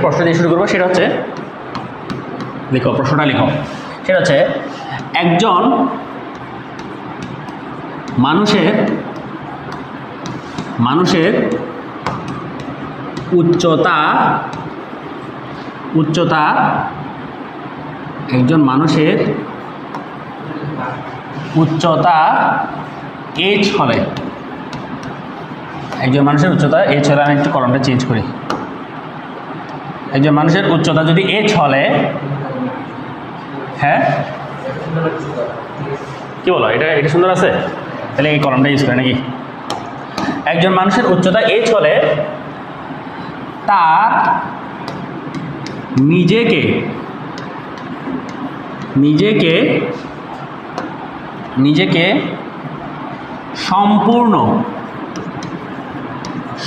প্রশ্ন দিয়ে শুরু করবো, সেটা হচ্ছে লিখো, প্রশ্নটা লিখো। সেটা হচ্ছে একজন মানুষের উচ্চতা একজন মানুষের উচ্চতা h হলে, একজন মানুষের উচ্চতা h হলে, আমি একটু কলমটা চেঞ্জ করি। একজন মানুষের উচ্চতা যদি h হলে, হ্যাঁ কি বলো, এটা সুন্দর আছে, তাহলে এই কলমটা ইউজ করে নাকি? একজন মানুষের উচ্চতা h হলে তার নিজেকে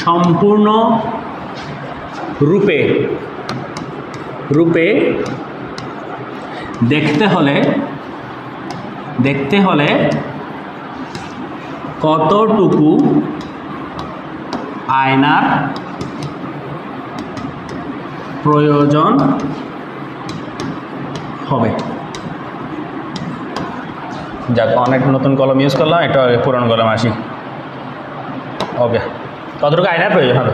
সম্পূর্ণ রূপে দেখতে হলে কতটুকু আয়নার প্রয়োজন হবে? যাক, অনেক নতুন কলম ইউজ করলাম, এটা পুরনো কলম আসি। ওকে, কতটুকু আয়নার প্রয়োজন হবে,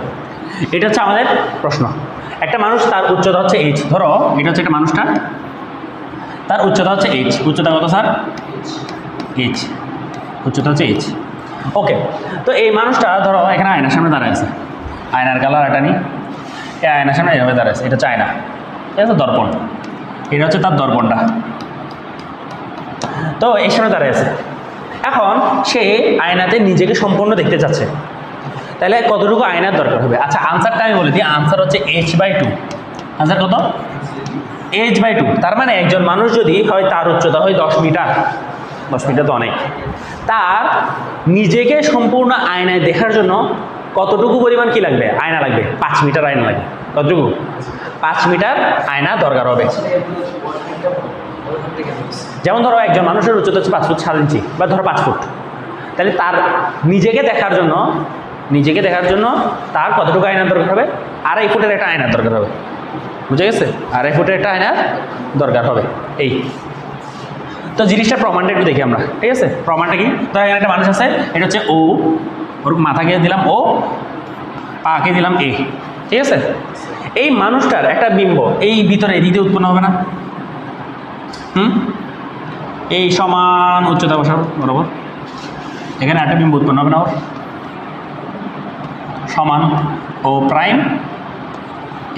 এটা হচ্ছে আমাদের প্রশ্ন। একটা মানুষ, তার উচ্চতা হচ্ছে h, ধরো এটা হচ্ছে একটা মানুষটা, তার উচ্চতা হচ্ছে h। উচ্চতা কত স্যার? h। উচ্চতা হচ্ছে h। ওকে, তো এই মানুষটা ধরো এখানে আয়নার সামনে দাঁড়ায় আছে, আয়নার কালার এটা নি, এই আয়নার সামনে এইভাবে দাঁড়ায় আছে, এটা হচ্ছে আয়না, ঠিক আছে, দর্পণ, এটা হচ্ছে তার দর্পণটা। তো এই সামনে দাঁড়ায় আছে, এখন সে আয়নাতে নিজেকে সম্পূর্ণ দেখতে চাচ্ছে, তাহলে কতটুকু আয়নার দরকার হবে? আচ্ছা, আনসারটা আমি বলে দিই, আনসার হচ্ছে h/2। আনসার কত? h/2। তার মানে একজন মানুষ যদি হয়, তার উচ্চতা হয় 10 মিটার, 10 মিটার তো অনেক, তার নিজেকে সম্পূর্ণ আয়নায় দেখার জন্য কতটুকু পরিমাণ কি লাগবে? আয়না লাগবে। 5 মিটার আয়না লাগবে। কতটুকু? 5 মিটার আয়না দরকার হবে। যেমন ধরো একজন মানুষের উচ্চতা হচ্ছে 5 ফুট 7 ইঞ্চি, বা ধরো 5 ফুট, তাহলে তার নিজেকে দেখার জন্য তার কতটুকু আয়নার দরকার হবে? 2.5 ফুটের একটা আয়নার দরকার হবে। বুঝে গেছে? 2.5 ফুটের একটা আয়নার দরকার হবে। এই তো জিনিসটা প্রমাণটা একটু দেখি আমরা, ঠিক আছে? প্রমাণটা কি? তো এখানে একটা মানুষ আছে, এটা হচ্ছে ও, ওর মাথাকে দিলাম ও, পাকে দিলাম এ, ঠিক আছে? এই মানুষটার একটা বিম্ব এই ভিতরে এদিকে উৎপন্ন হবে না? এই সমান উচ্চতা বসাবো বরাবর, এখানে একটা বিম্ব উৎপন্ন হবে না? ওর সমান ও প্রাইম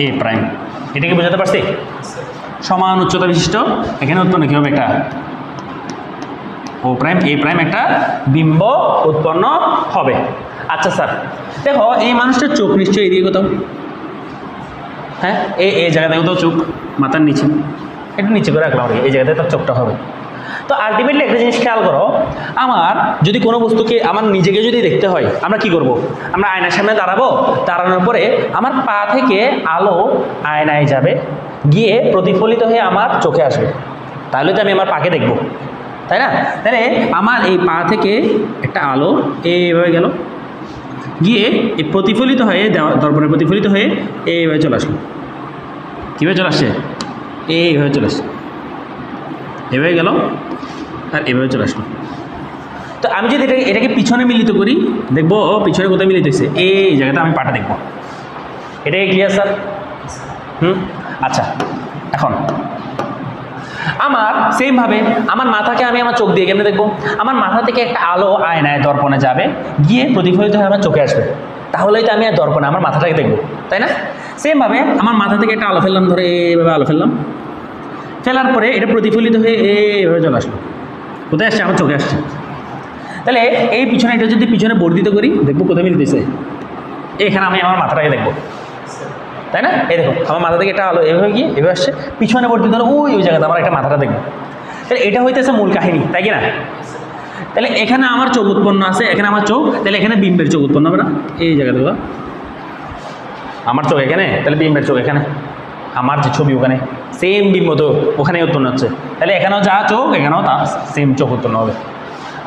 এ প্রাইম, এটাকে বোঝাতে পারছি? সমান উচ্চতা বিশিষ্ট এখানে উৎপন্ন কী হবে? একটা ও প্রাইম এ প্রাইম একটা বিম্ব উৎপন্ন হবে। আচ্ছা স্যার, দেখো এই মানুষটার চোখ নিশ্চয়ই এদিকে কোথাও, হ্যাঁ, এই জায়গাতে কোথাও চোখ, মাথার নিচে, একটু নিচে করে রাখলাম, এই জায়গাতে তার চোখটা হবে। তো আলটিমেটলি একটা জিনিস খেয়াল করো, আমার যদি কোনো বস্তুকে, আমার নিজেকে যদি দেখতে হয়, আমরা কি করব? আমরা আয়নার সামনে দাঁড়াবো, দাঁড়ানোর পরে আমার পা থেকে আলো আয়নায় যাবে, গিয়ে প্রতিফলিত হয়ে আমার চোখে আসবে, তাহলে তো আমি আমার পাকে দেখব, তাই না? তাহলে আমার এই পা থেকে একটা আলো এইভাবে গেল, গিয়ে এই প্রতিফলিত হয়ে, দর্পণে প্রতিফলিত হয়ে এইভাবে চলে আসলো। কীভাবে চলে আসছে? এইভাবে চলে আসছে, এভাবে গেল আর এভাবে চলে আসলো। তো আমি যদি এটাকে পিছনে মিলিত করি, দেখবো পিছনে কোথায় মিলিত হয়েছে, এই জায়গাতে আমি পাটা দেখবো। এটাকে ক্লিয়ার স্যার? আচ্ছা, এখন আমার সেমভাবে আমার মাথাকে আমি আমার চোখ দিয়ে কেমনে দেখবো? আমার মাথা থেকে একটা আলো আয়নায় দর্পণে যাবে, গিয়ে প্রতিফলিত হয়ে আমার চোখে আসবে, তাহলেই তো আমি আর দর্পণে আমার মাথাটাকে দেখবো, তাই না? সেমভাবে আমার মাথা থেকে একটা আলো ফেললাম, ধরে এইভাবে আলো ফেললাম, ফেলার পরে এটা প্রতিফলিত হয়ে এইভাবে চলে আসলো, কোথায় আসছে? আমার চোখে আসছে। তাহলে এই পিছনে, এটা যদি পিছনে বর্ধিত করি, দেখবো কোথায় মিলতেছে, এখানে আমি আমার মাথাটাকে দেখবো, তাই না? এই দেখো আমার মাথা থেকে একটা আলো এভাবে গিয়ে এভাবে আসছে, পিছনে বর্ধিত হলো ওই জায়গাতে আমার একটা মাথাটা দেখবো। তাহলে এটা হইতেছে মূল কাহিনী, তাই কি না? তাহলে এখানে আমার চোখ উৎপন্ন আছে, এখানে আমার চোখ, তাহলে এখানে বিম্বের চোখ উৎপন্ন হবে না? এই জায়গাতে আমার চোখ এখানে, তাহলে বিম্বের চোখ এখানে, আমার যে ছবি ওখানে সেম বিম্ব তো ওখানে উৎপন্ন হচ্ছে, তাহলে এখানেও যা চোখ, এখানেও তা সেম চোখ উৎপন্ন হবে।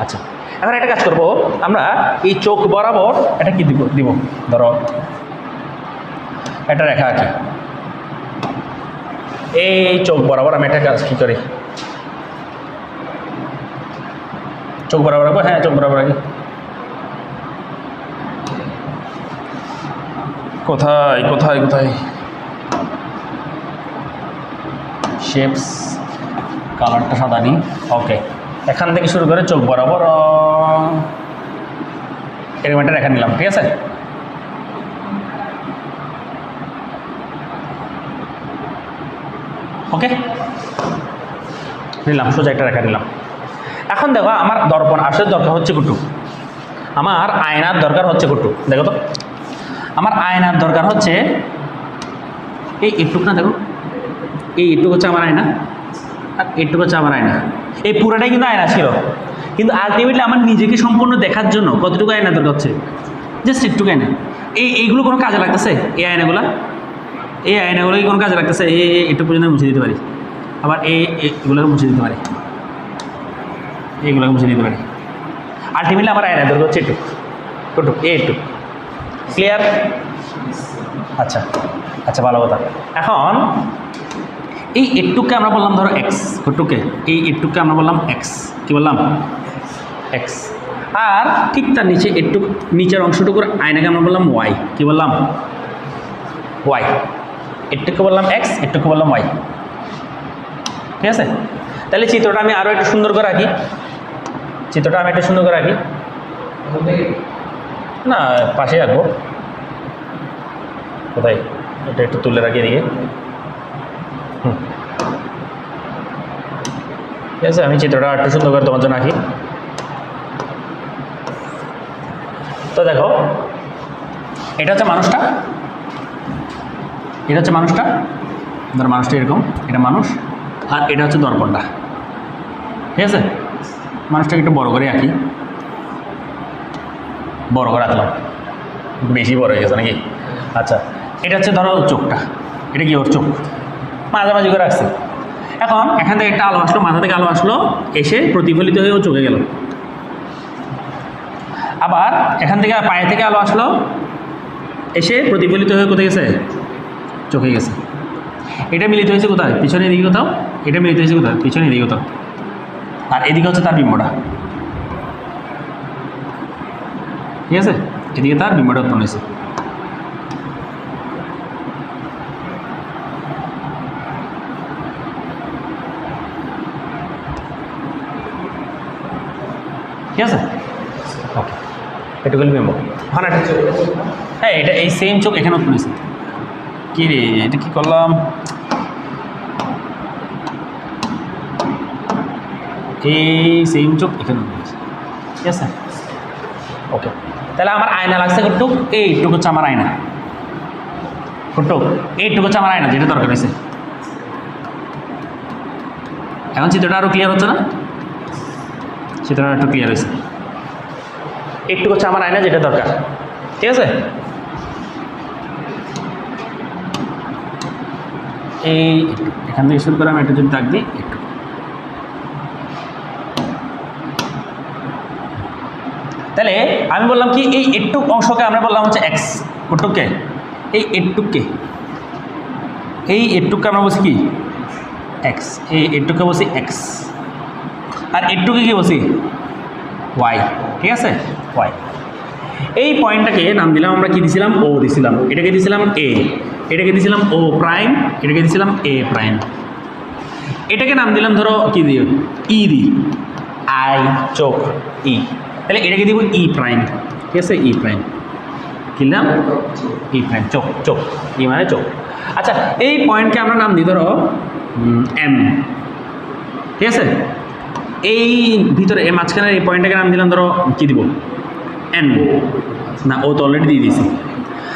আচ্ছা, এখন একটা কাজ করবো, আমরা এই চোখ বরাবর এটা কি দিব, ধরো একটা রেখা আঁকি, এই চোখ বরাবর আমি একটা কাজ কী করি, চোখ বরাবর রাখবো, হ্যাঁ চোখ বরাবর রাখি। কোথায় কোথায় কোথায় শেপস, কালারটা সাদা নিই। ওকে, এখান থেকে শুরু করে চোখ বরাবর এরকম একটা রেখা নিলাম, ঠিক আছে। ওকে, নিলাম, সোজা একটা রেখা নিলাম। এখন দেখো আমার দর্পণ আসলে দরকার হচ্ছে কুটু, আমার আয়নার দরকার হচ্ছে কুটু। দেখো তো, আমার আয়নার দরকার হচ্ছে এই একটুক না, দেখো এই একটুক হচ্ছে আমার আয়না, আর একটুক হচ্ছে আমার আয়না। এই পুরোটাই কিন্তু আয়না ছিল, কিন্তু আলটিমেটলি আমার নিজেকে সম্পূর্ণ দেখার জন্য কতটুকু আয়না দরকার হচ্ছে, জাস্ট একটুকু আয়না। এইগুলো কোনো কাজে লাগতেছে? এই আয়নাগুলো, এই আয়নাগুলো কি কোনো কাজে লাগতেছে? একটু পর্যন্ত মুছে দিতে পারি, আবার এগুলোকে মুছে দিতে পারি, এইগুলোকে মুছে দিতে পারি। আলটিমেটলি আমার আয়না দরকার হচ্ছে একটু টুকটুক, একটু ক্লিয়ার? আচ্ছা আচ্ছা, ভালো কথা। এখন এই একটুকে আমরা বললাম ধরো এক্স, কটুকে এই একটুকে আমরা বললাম এক্স, কি বললাম? এক্স। আর ঠিক তার নিচে একটু নিচের অংশটুকুর আয়নাকে আমরা বললাম ওয়াই, কি বললাম? ওয়াই। একটুকে বললাম এক্স, একটুকে বললাম ওয়াই, ঠিক আছে। তাহলে চিত্রটা আমি আরও একটু সুন্দর করে রাখি, চিত্রটা আমি একটু সুন্দর করে রাখি, না পাশে রাখবো, কোথায় এটা একটু তুলে রাখি এদিকে, ঠিক আছে। আমি চিত্রটা একটু সুন্দর করে তোমার জন্য আঁকি। তো দেখো, এটা হচ্ছে মানুষটা, এটা হচ্ছে মানুষটা, ধর মানুষটা এরকম, এটা মানুষ, আর এটা হচ্ছে দর্পণটা, ঠিক আছে। মানুষটাকে একটু বড় করে আঁকি, বড় করে আঁকলাম, বেশি বড় হয়ে গেছে নাকি? আচ্ছা, এটা হচ্ছে ধরো চোখটা, এটা কি ওর চোখ, মাঝামাঝি করে রাখছি। এখন এখান থেকে একটা আলো আসলো, মাথা থেকে আলো আসলো, এসে প্রতিফলিত হয়ে ও চোখে গেল। আবার এখান থেকে পায়ে থেকে আলো আসলো, এসে প্রতিফলিত হয়ে কোথায় গেছে? চোখে গেছে। এটা মিলিত হয়েছে কোথায়? পিছনে এদিকে কোথাও। এটা মিলিত হয়েছে কোথায়? পিছনে এদিকে কোথাও। আর এদিকে হচ্ছে তার বিম্বটা, ঠিক আছে। এদিকে তার বিম্বটা উৎপন্ন হয়েছে। ঠিক আছে, ওকে, এটুকুলি বিম্ব। হ্যাঁ হ্যাঁ, এটা এই সেম চোখ এখানে উৎপন্ন হয়েছে। কী রে, এটা কী করলাম? এই সেম চোখ এখানে উৎপন্ন হয়েছে, ঠিক আছে। ওকে, তাহলে আমার আয়না লাগছে কটুক, এইটুক হচ্ছে আমার আয়না, কটুক এইটুক হচ্ছে আমার আয়না, যেটা দরকার হয়েছে। এখন চিত্রটা আরও ক্লিয়ার হচ্ছে না? চিত্রটা একটু ক্লিয়ার হয়েছে। একটু হচ্ছে আমার আয়না, যেটা দরকার, ঠিক আছে। এই এখান থেকে শুরু করে আমি একটু যদি দাগ দিই, একটু তাহলে আমি বললাম কি, এই একটুক অংশকে আমরা বললাম হচ্ছে এক্স, কটুককে এই একটুককে, এই একটুককে আমরা বলছি কি এক্স, এই একটুককে বলছি এক্স, আর একটুকে কি বলছি ওয়াই, ঠিক আছে, ওয়াই। এই পয়েন্টটাকে নাম দিলাম আমরা, কি দিছিলাম? ও দিছিলাম। এটাকে দিছিলাম এ, এটাকে দিছিলাম ও প্রাইম, এটাকে দিছিলাম এ প্রাইম। এটাকে নাম দিলাম ধরো কি দিও, ই দি, আই চোখ ই, তাহলে এটাকে দিব ই প্রাইম, ঠিক আছে, ই প্রাইম। কি নাম? ই প্রাইম, চোখ, চোখ, ই মানে চোখ। আচ্ছা, এই পয়েন্টকে আমরা নাম দিই ধরো এম, ঠিক আছে। এই ভিতরে এই মাঝখানের এই পয়েন্টটাকে নাম দিলাম ধরো কী দিব, এন, না ও তো অলরেডি দিয়ে দিয়েছি।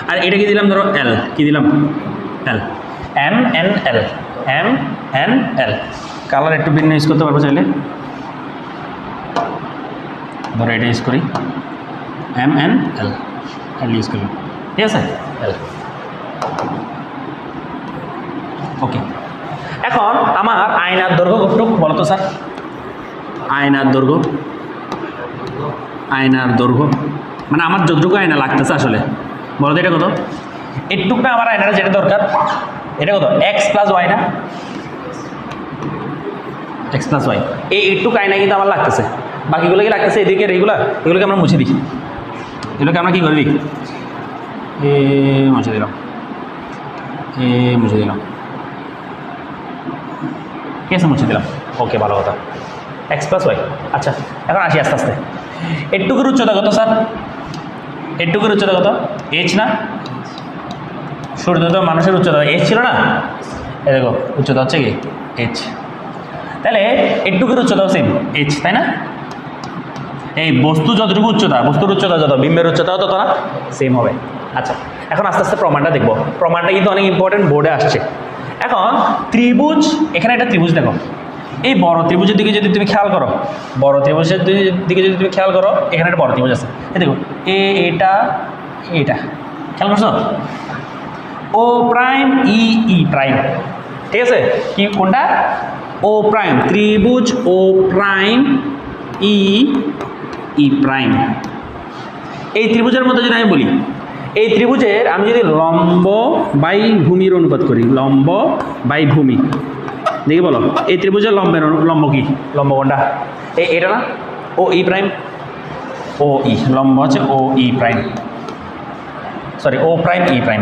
আর এটাকে দিলাম ধরো এল, কী দিলাম? L, M N L, M N L. Colour একটু ভিন্ন ইউজ করতে পারবো চাইলে, ধরো এটা ইউজ করি, এম এন এল, এল ইউজ করলাম, ঠিক আছে, এল। ওকে, এখন আমার আয়নার দৈর্ঘ্য কতটুকু বলো তো স্যার? আয়নার দৈর্ঘ্য, আয়নার দৈর্ঘ্য মানে আমার যতটুকু আয়না লাগতেছে আসলে, বলো তো এটা কত? একটুকটা আমার আয়নাটা যেটা দরকার, এটা কত? এক্স প্লাস ওয়াই না? এক্স প্লাস ওয়াই, এই একটু কাইনা কিন্তু আমার লাগতেছে, বাকিগুলো কি লাগতেছে এদিকে রেগুলার, এগুলোকে আমরা মুছে দিই, এগুলোকে আমরা কী করে দিই, এ মুছে দিলাম, এ মুছে দিলাম, ঠিক আছে মুছে দিলাম, ওকে ভালো কথা, এক্স প্লাস ওয়াই। আচ্ছা এখন আসি আস্তে আস্তে, এটুকুর উচ্চতা কত স্যার, এটুকুর উচ্চতা কত, এইচ না, সূর্য তো মানুষের উচ্চতা এইচ ছিল না, এ দেখো উচ্চতা হচ্ছে কি এইচ, তাহলে এটুকুর উচ্চতাও সেম এইচ, তাই না? এই বস্তু যতটুকু উচ্চতা, বস্তুর উচ্চতা যত, বিম্বের উচ্চতাও তত না সেম হবে। আচ্ছা এখন আস্তে আস্তে প্রমাণটা দেখবো, প্রমাণটা কিন্তু অনেক ইম্পর্টেন্ট, বোর্ডে আসছে। এখন ত্রিভুজ, এখানে একটা ত্রিভুজ দেখো, এই বড় ত্রিভুজের দিকে যদি তুমি খেয়াল করো, বড় ত্রিভুজের দিকে যদি তুমি খেয়াল করো, এখানে একটা বড় ত্রিভুজ আছে, এই দেখো এটা এটা খেয়াল করছো, ও প্রাইম ই ই প্রাইম, ঠিক আছে, কি কোনটা, ও প্রাইম, ত্রিভুজ ও প্রাইম ই ই প্রাইম। এই ত্রিভুজের মধ্যে যদি আমি বলি, এই ত্রিভুজের আমি যদি লম্ব বাই ভূমির অনুপাত করি, লম্ব বাই ভূমি, দেখি বলো এই ত্রিভুজের লম্ব কি, লম্ব কোনটা, এটা না, ও ই প্রাইম, ও ই লম্ব হচ্ছে ও ই প্রাইম, সরি ও প্রাইম ই প্রাইম,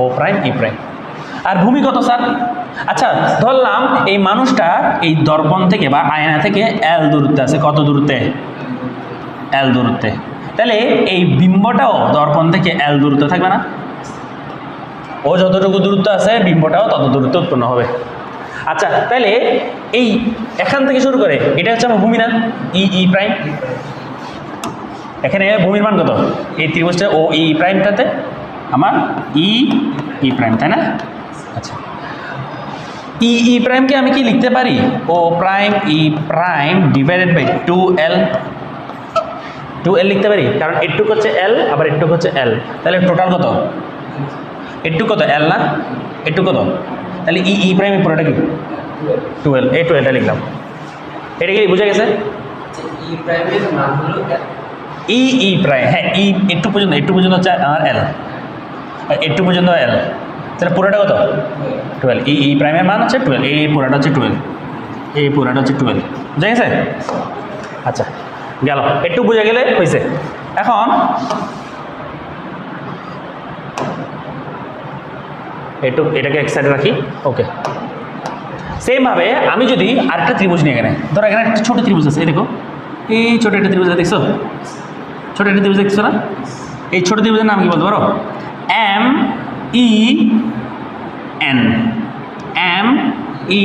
ও প্রাইম ই প্রাইম। আর ভূমি কত স্যার, আচ্ছা ধরলাম এই মানুষটা এই দর্পণ থেকে বা আয়না থেকে এল দূরত্বে আছে, কত দূরত্বে, এল দূরত্বে, তাহলে এই বিম্বটাও দর্পণ থেকে এল দূরত্বে থাকবে না, ও যতটুকু দূরত্ব আছে বিম্বটাও তত দূরত্বে উৎপন্ন হবে। আচ্ছা তাহলে এই এখান থেকে শুরু করে এটা হচ্ছে আমার ভূমি না, ই ই প্রাইম, এখানে ভূমির মান কত, এই ত্রিভুজটা ও ই প্রাইমটাতে আমার ই ই প্রাইম, তাই না? আচ্ছা ই ই প্রাইমকে আমি কি লিখতে পারি, O prime E prime divided by 2L, 2L লিখতে পারি, কারণ এটুক হচ্ছে এল আবার এটুক হচ্ছে এল, তাহলে টোটাল কত, এটুক কত এল না, এটুক কত, তাহলে ই ই প্রাইম পুরোটা কি 12, এই 12টা লিখলাম, এটা কি বুঝা গেছে? ই ই প্রাইম, হ্যাঁ ই একটু পর্যন্ত হচ্ছে আমার এল, একটু পর্যন্ত এল, তাহলে পুরোটা কত 12, ই ই প্রাইমের মান হচ্ছে 12, এই পুরোটা হচ্ছে 12, এই পুরোটা হচ্ছে 12, বুঝা গেছে? আচ্ছা গেল, একটু বুঝে গেলে হয়েছে। এখন একটু এটাকে এক সাইডে রাখি, ওকে। সেম ভাবে আমি যদি আরেকটা ত্রিভুজ নিয়ে, এখানে ধরো এখানে একটা ছোট ত্রিভুজ আছে, এই দেখো এই ছোট একটা ত্রিভুজ দেখছো, ছোট একটা ত্রিভুজ দেখছো না, এই ছোট ত্রিভুজের নাম কি বলতে পারো, M E N, M E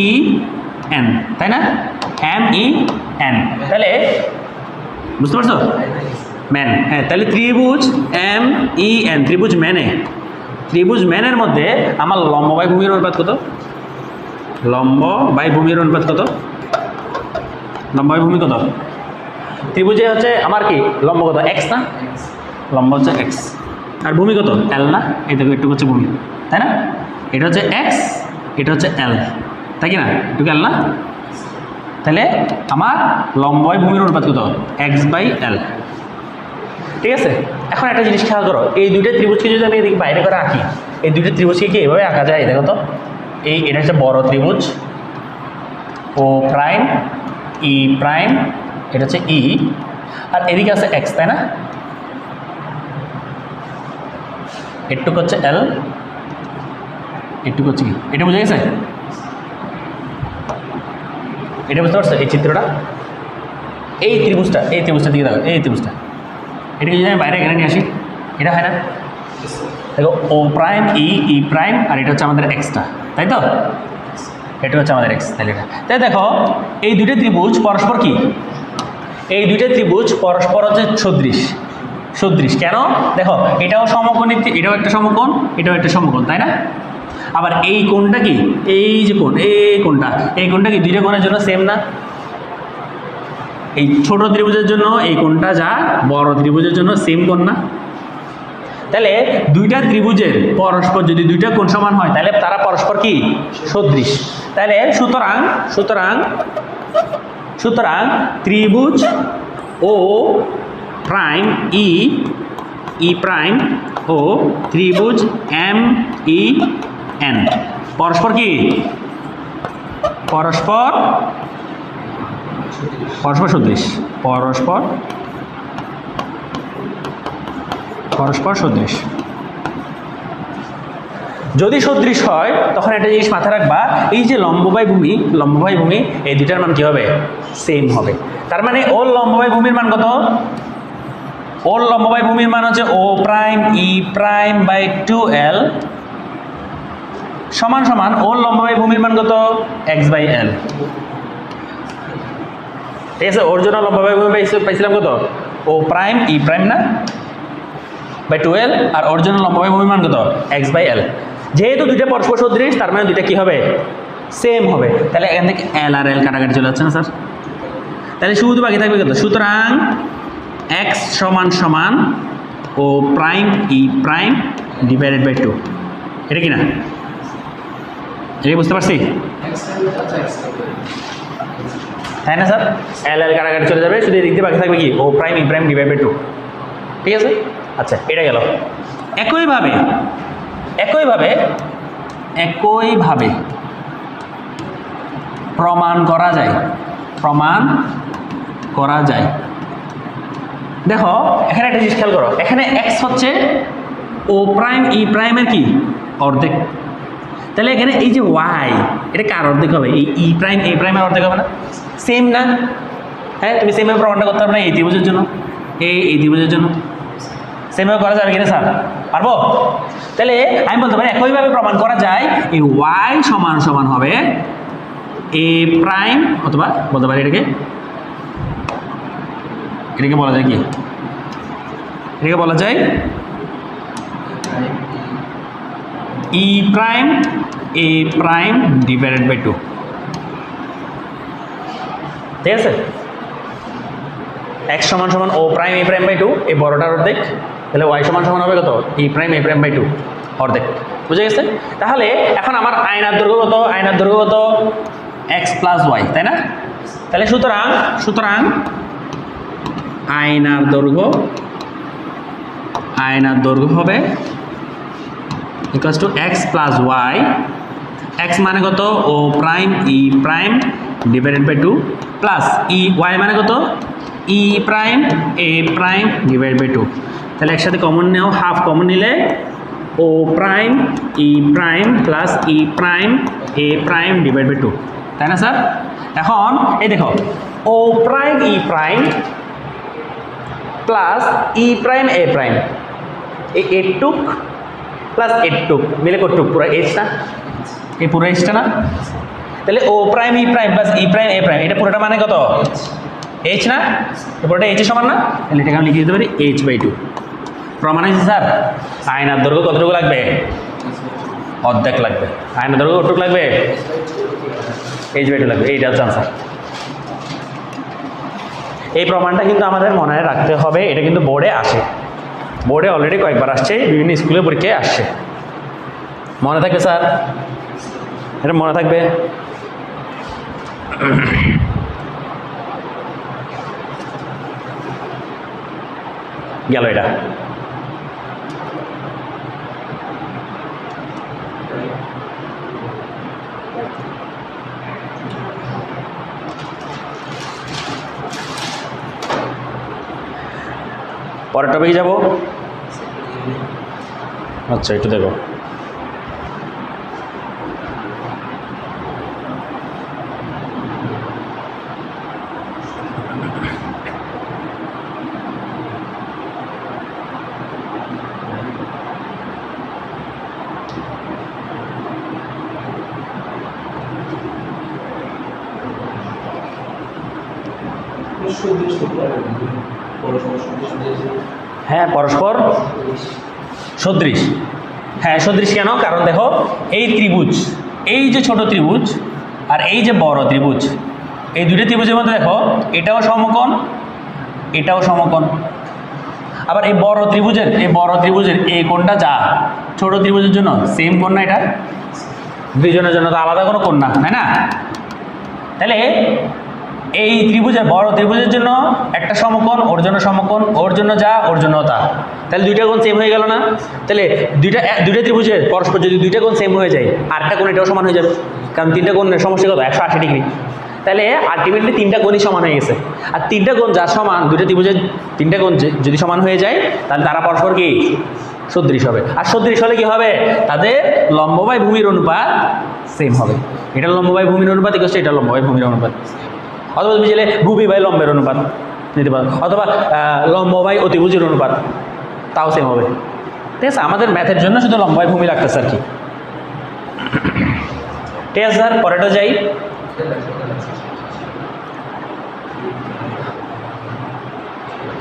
N, তাই না, এম ই এন, তাহলে বুঝতে পারছো, ম্যান, হ্যাঁ তাহলে ত্রিভুজ এম ই এন, ত্রিভুজ ম্যানে, ত্রিভুজ ম্যানের মধ্যে আমার লম্ব বাই ভূমির অনুপাত কত, লম্ব বাই ভূমির অনুপাত কত, লম্ব বাই ভূমি কত, ত্রিভুজে হচ্ছে আমার কি লম্ব কত, এক্স না, লম্ব হচ্ছে এক্স, আর ভূমি কত এল না, এই দেখো একটু হচ্ছে ভূমি, তাই না, এটা হচ্ছে এক্স, এটা হচ্ছে এল, তাই কি না, একটু এল না, তাহলে আমার লম্ব বাই ভূমির অনুপাত কত, এক্স বাই এল, ঠিক আছে? এখন একটা জিনিস খেয়াল করো, এই দুইটা ত্রিভুজকে যদি আমি এদিকে বাইরে করে আঁকি, এই দুইটা ত্রিভুজকে কি এভাবে আঁকা যায়, দেখো তো, এটা হচ্ছে বড় ত্রিভুজ ও প্রাইম ই প্রাইম, এটা হচ্ছে ই, আর এদিকে আছে এক্স, তাই না, এটুকু হচ্ছে এল, এটুকু হচ্ছে কি, এটা বুঝে গেছে, এটা বুঝতে পারছো এই চিত্রটা, এই ত্রিভুজটা দিকে দেখো, এই ত্রিভুজটা, এটাকে যদি আমি বাইরে এখানে নিয়ে আসি, এটা হয় না, দেখো ও প্রাইম ই ই প্রাইম, আর এটা হচ্ছে আমাদের এক্সটা, তাই তো, এটা হচ্ছে আমাদের এক্স, তাহলে এটা, তাই দেখো এই দুইটা ত্রিভুজ পরস্পর কি, এই দুইটা ত্রিভুজ পরস্পর হচ্ছে সদৃশ, সদৃশ কেন, দেখো এটাও সমকোণ, এটাও একটা সমকোণ, এটাও একটা সমকোণ, তাই না, আবার এই কোণটা কি, এই যে কোণ, এই কোণটা কি দুইটা কোণের জন্য সেম না, এই ছোট ত্রিভুজের জন্য এই কোণটা যা বড় ত্রিভুজের জন্য সেম কোণ না, তাহলে দুইটা ত্রিভুজের পরস্পর যদি দুইটা কোণ সমান হয় তাহলে তারা পরস্পর কি সদৃশ, তাহলে সুতরাং ত্রিভুজ ও প্রাইম ই ই প্রাইম ও ত্রিভুজ এম ই এন পরস্পর কি, পরস্পর পরস্পর সদৃশ, পরস্পর সদৃশ। যদি সদৃশ হয় তখন একটা জিনিস মাথায় রাখবা, এই যে লম্ববায় ভূমি এই দুটার মান কি হবে? সেম হবে। তার মানে ওর লম্ববায় ভূমির মান কত? ওর লম্ববায় ভূমির মান হচ্ছে O prime E prime by 2l সমান সমান ওর লম্ববায় ভূমির মান কত? x by l। ঠিক আছে, ওর জন্য লম্ববায় ভূমি পাইছিলাম কত? ও প্রাইম ই প্রাইম না বাই 2l, আর ওর জন্য লম্ববায় ভূমির মান কত? x by l। যেহেতু দুইটা পরস্পর সদৃশ তার মানে দুইটা কি হবে? সেম হবে। তাহলে এখান থেকে l আর l কাটাকাটি চলে যাচ্ছে না স্যার? তাহলে শুধু বাকি থাকবে কত? সুতরাং x সমান সমান O prime E prime divided by 2। এটা কি না? এটা বুঝতে পারছি? তাই না স্যার? এল এল কাটাকাটি চলে যাবে, শুধু এদিক দিয়ে বাকি থাকবে কি? O prime E prime divide by 2। ঠিক আছে, আচ্ছা এটা গেল। একইভাবে প্রমাণ করা যায়। দেখো এখানে একটা জিনিস খেয়াল করো, এখানে x হচ্ছে ও প্রাইম ই প্রাইমের কি? অর্ধেক। তাহলে এখানে এই যে y এটা কার অর্ধেক হবে? এই ই প্রাইম এ প্রাইমের অর্ধেক হবে না? সেম না? হ্যাঁ, তুমি সেমভাবে প্রমাণটা করতে পারবে না এই ত্রিভুজের জন্য, এই ত্রিভুজের জন্য সেমভাবে করা যাবে কিনা স্যার? পারবো? তাহলে আমি বলতে পারি একইভাবে প্রমাণ করা যায় এই y সমান সমান হবে এ প্রাইম, অথবা বলতে পারি এটাকে বলা যায় কি? এটাকে বলা যায় E prime A prime divided by 2। ঠিক আছে, x সমান সমান O prime A prime by 2, এই বড়টার অর্ধেক। তাহলে y সমান সমান হবে কত? E prime A prime by 2 অর্ধেক। বুঝে গেছে? তাহলে এখন আমার আয়নার দৈর্ঘ্য কত? x প্লাস y, তাই না? তাহলে সুতরাং আয়নার দৈর্ঘ্য হবে equals to x plus y। x মানে কত? O prime E prime divided by 2 plus E y মানে কত? E prime A prime divide by 2। তাহলে একসাথে কমন নেও, হাফ কমন নিলে O prime E prime plus E prime A prime divide by 2, তাই না স্যার? এখন এই দেখো O prime E prime plus E prime A prime, এই এটুক প্লাস এটুক মিলে কটুক? পুরো এইচ না? এই পুরো এইচটা না? তাহলে O prime E prime plus E prime A prime, এটা পুরোটা মানে কত? এইচ না? পুরোটা এইচের সমান না? তাহলে এটাকে আমি লিখে দিতে পারি এইচ বাই 2। প্রমাণ হয়েছে স্যার? আয়নার দৈর্ঘ্য কতটুকু লাগবে? অর্ধেক লাগবে। আয়নার দৈর্ঘ্য কতটুকু লাগবে? এইচ বাই 2 লাগবে। এইটা হচ্ছে আনসার। এই প্রমাণটা কিন্তু আমাদের মনে রাখতে হবে, এটা কিন্তু বোর্ডে আসে, বোর্ডে অলরেডি কয়েকবার আসছে, বিভিন্ন স্কুলের পরীক্ষায় আসছে। মনে থাকবে স্যার? এটা মনে থাকবে? গেল এটা। পরের টপিকে যাব। আচ্ছা একটু দেখো, হ্যাঁ পরস্পর সদৃশ। হ্যাঁ সদৃশ কেন? কারণ দেখো এই ত্রিভুজ, এই যে ছোট ত্রিভুজ আর এই যে বড় ত্রিভুজ, এই দুটো ত্রিভুজের মধ্যে দেখো এটাও সমকোণ, এটাও সমকোণ। আবার এই বড় ত্রিভুজের এই কোণটা যা ছোট ত্রিভুজের জন্য সেম কোণ না? এটা দুইজনের জন্য তো আলাদা কোনো কোণ না, তাই না? তাহলে এই ত্রিভুজের বড় ত্রিভুজের জন্য একটা সমকোণ, ওর জন্য সমকোণ, ওর জন্য যা ওর জন্য তা, তাহলে দুইটা কোণ সেম হয়ে গেল না? তাহলে দুইটা ত্রিভুজের পরস্পর যদি দুইটা কোণ সেম হয়ে যায়, আরেকটা কোণ এটাও সমান হয়ে যাবে, কারণ তিনটা কোণের সমষ্টি কত? 180 ডিগ্রি। তাহলে আলটিমেটলি তিনটা কোণই সমান হয়ে গেছে। আর তিনটা কোণ যা সমান, দুইটা ত্রিভুজের তিনটা কোণ যদি সমান হয়ে যায় তাহলে তারা পরস্পর কি সদৃশ হবে। আর সদৃশ হলে কি হবে, তাদের লম্ব বাই ভূমির অনুপাত সেম হবে। এটা লম্ব বাই ভূমির অনুপাত ইকুয়াল টু এটা লম্ব বাই ভূমির অনুপাত। অথবা তুমি চাইলে ভূমি বাই লম্বের অনুপাত নিতে পারো, অথবা লম্ব বাই অতিভুজের অনুপাত, তাও সেম হবে। ঠিক আছে, আমাদের ম্যাথের জন্য শুধু লম্ব বাই ভূমি লাগতেছে আর কি। ঠিক আছে স্যার, পরেটা যাই।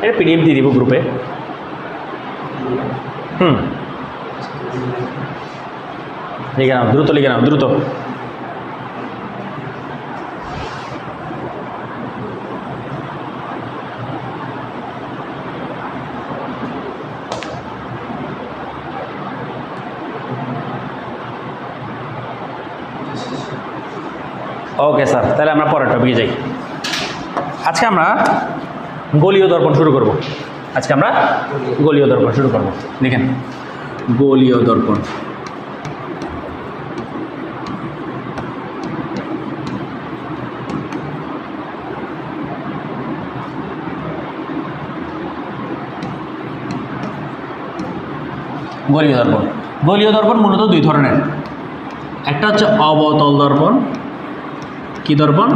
এটা পিডিএফ দিয়ে দিব গ্রুপে। লিখে নাও, দ্রুত লিখে নাও, দ্রুত। ওকে স্যার, তাহলে আমরা পরের টপিকে যাই। আজকে আমরা গোলীয় দর্পণ শুরু করব। আজকে আমরা গোলীয় দর্পণ শুরু করব। দেখেন, গোলীয় দর্পণ। গোলীয় দর্পণ, গোলীয় দর্পণ মূলত দুই ধরনের। একটা হচ্ছে অবতল দর্পণ। কি দর্পণ?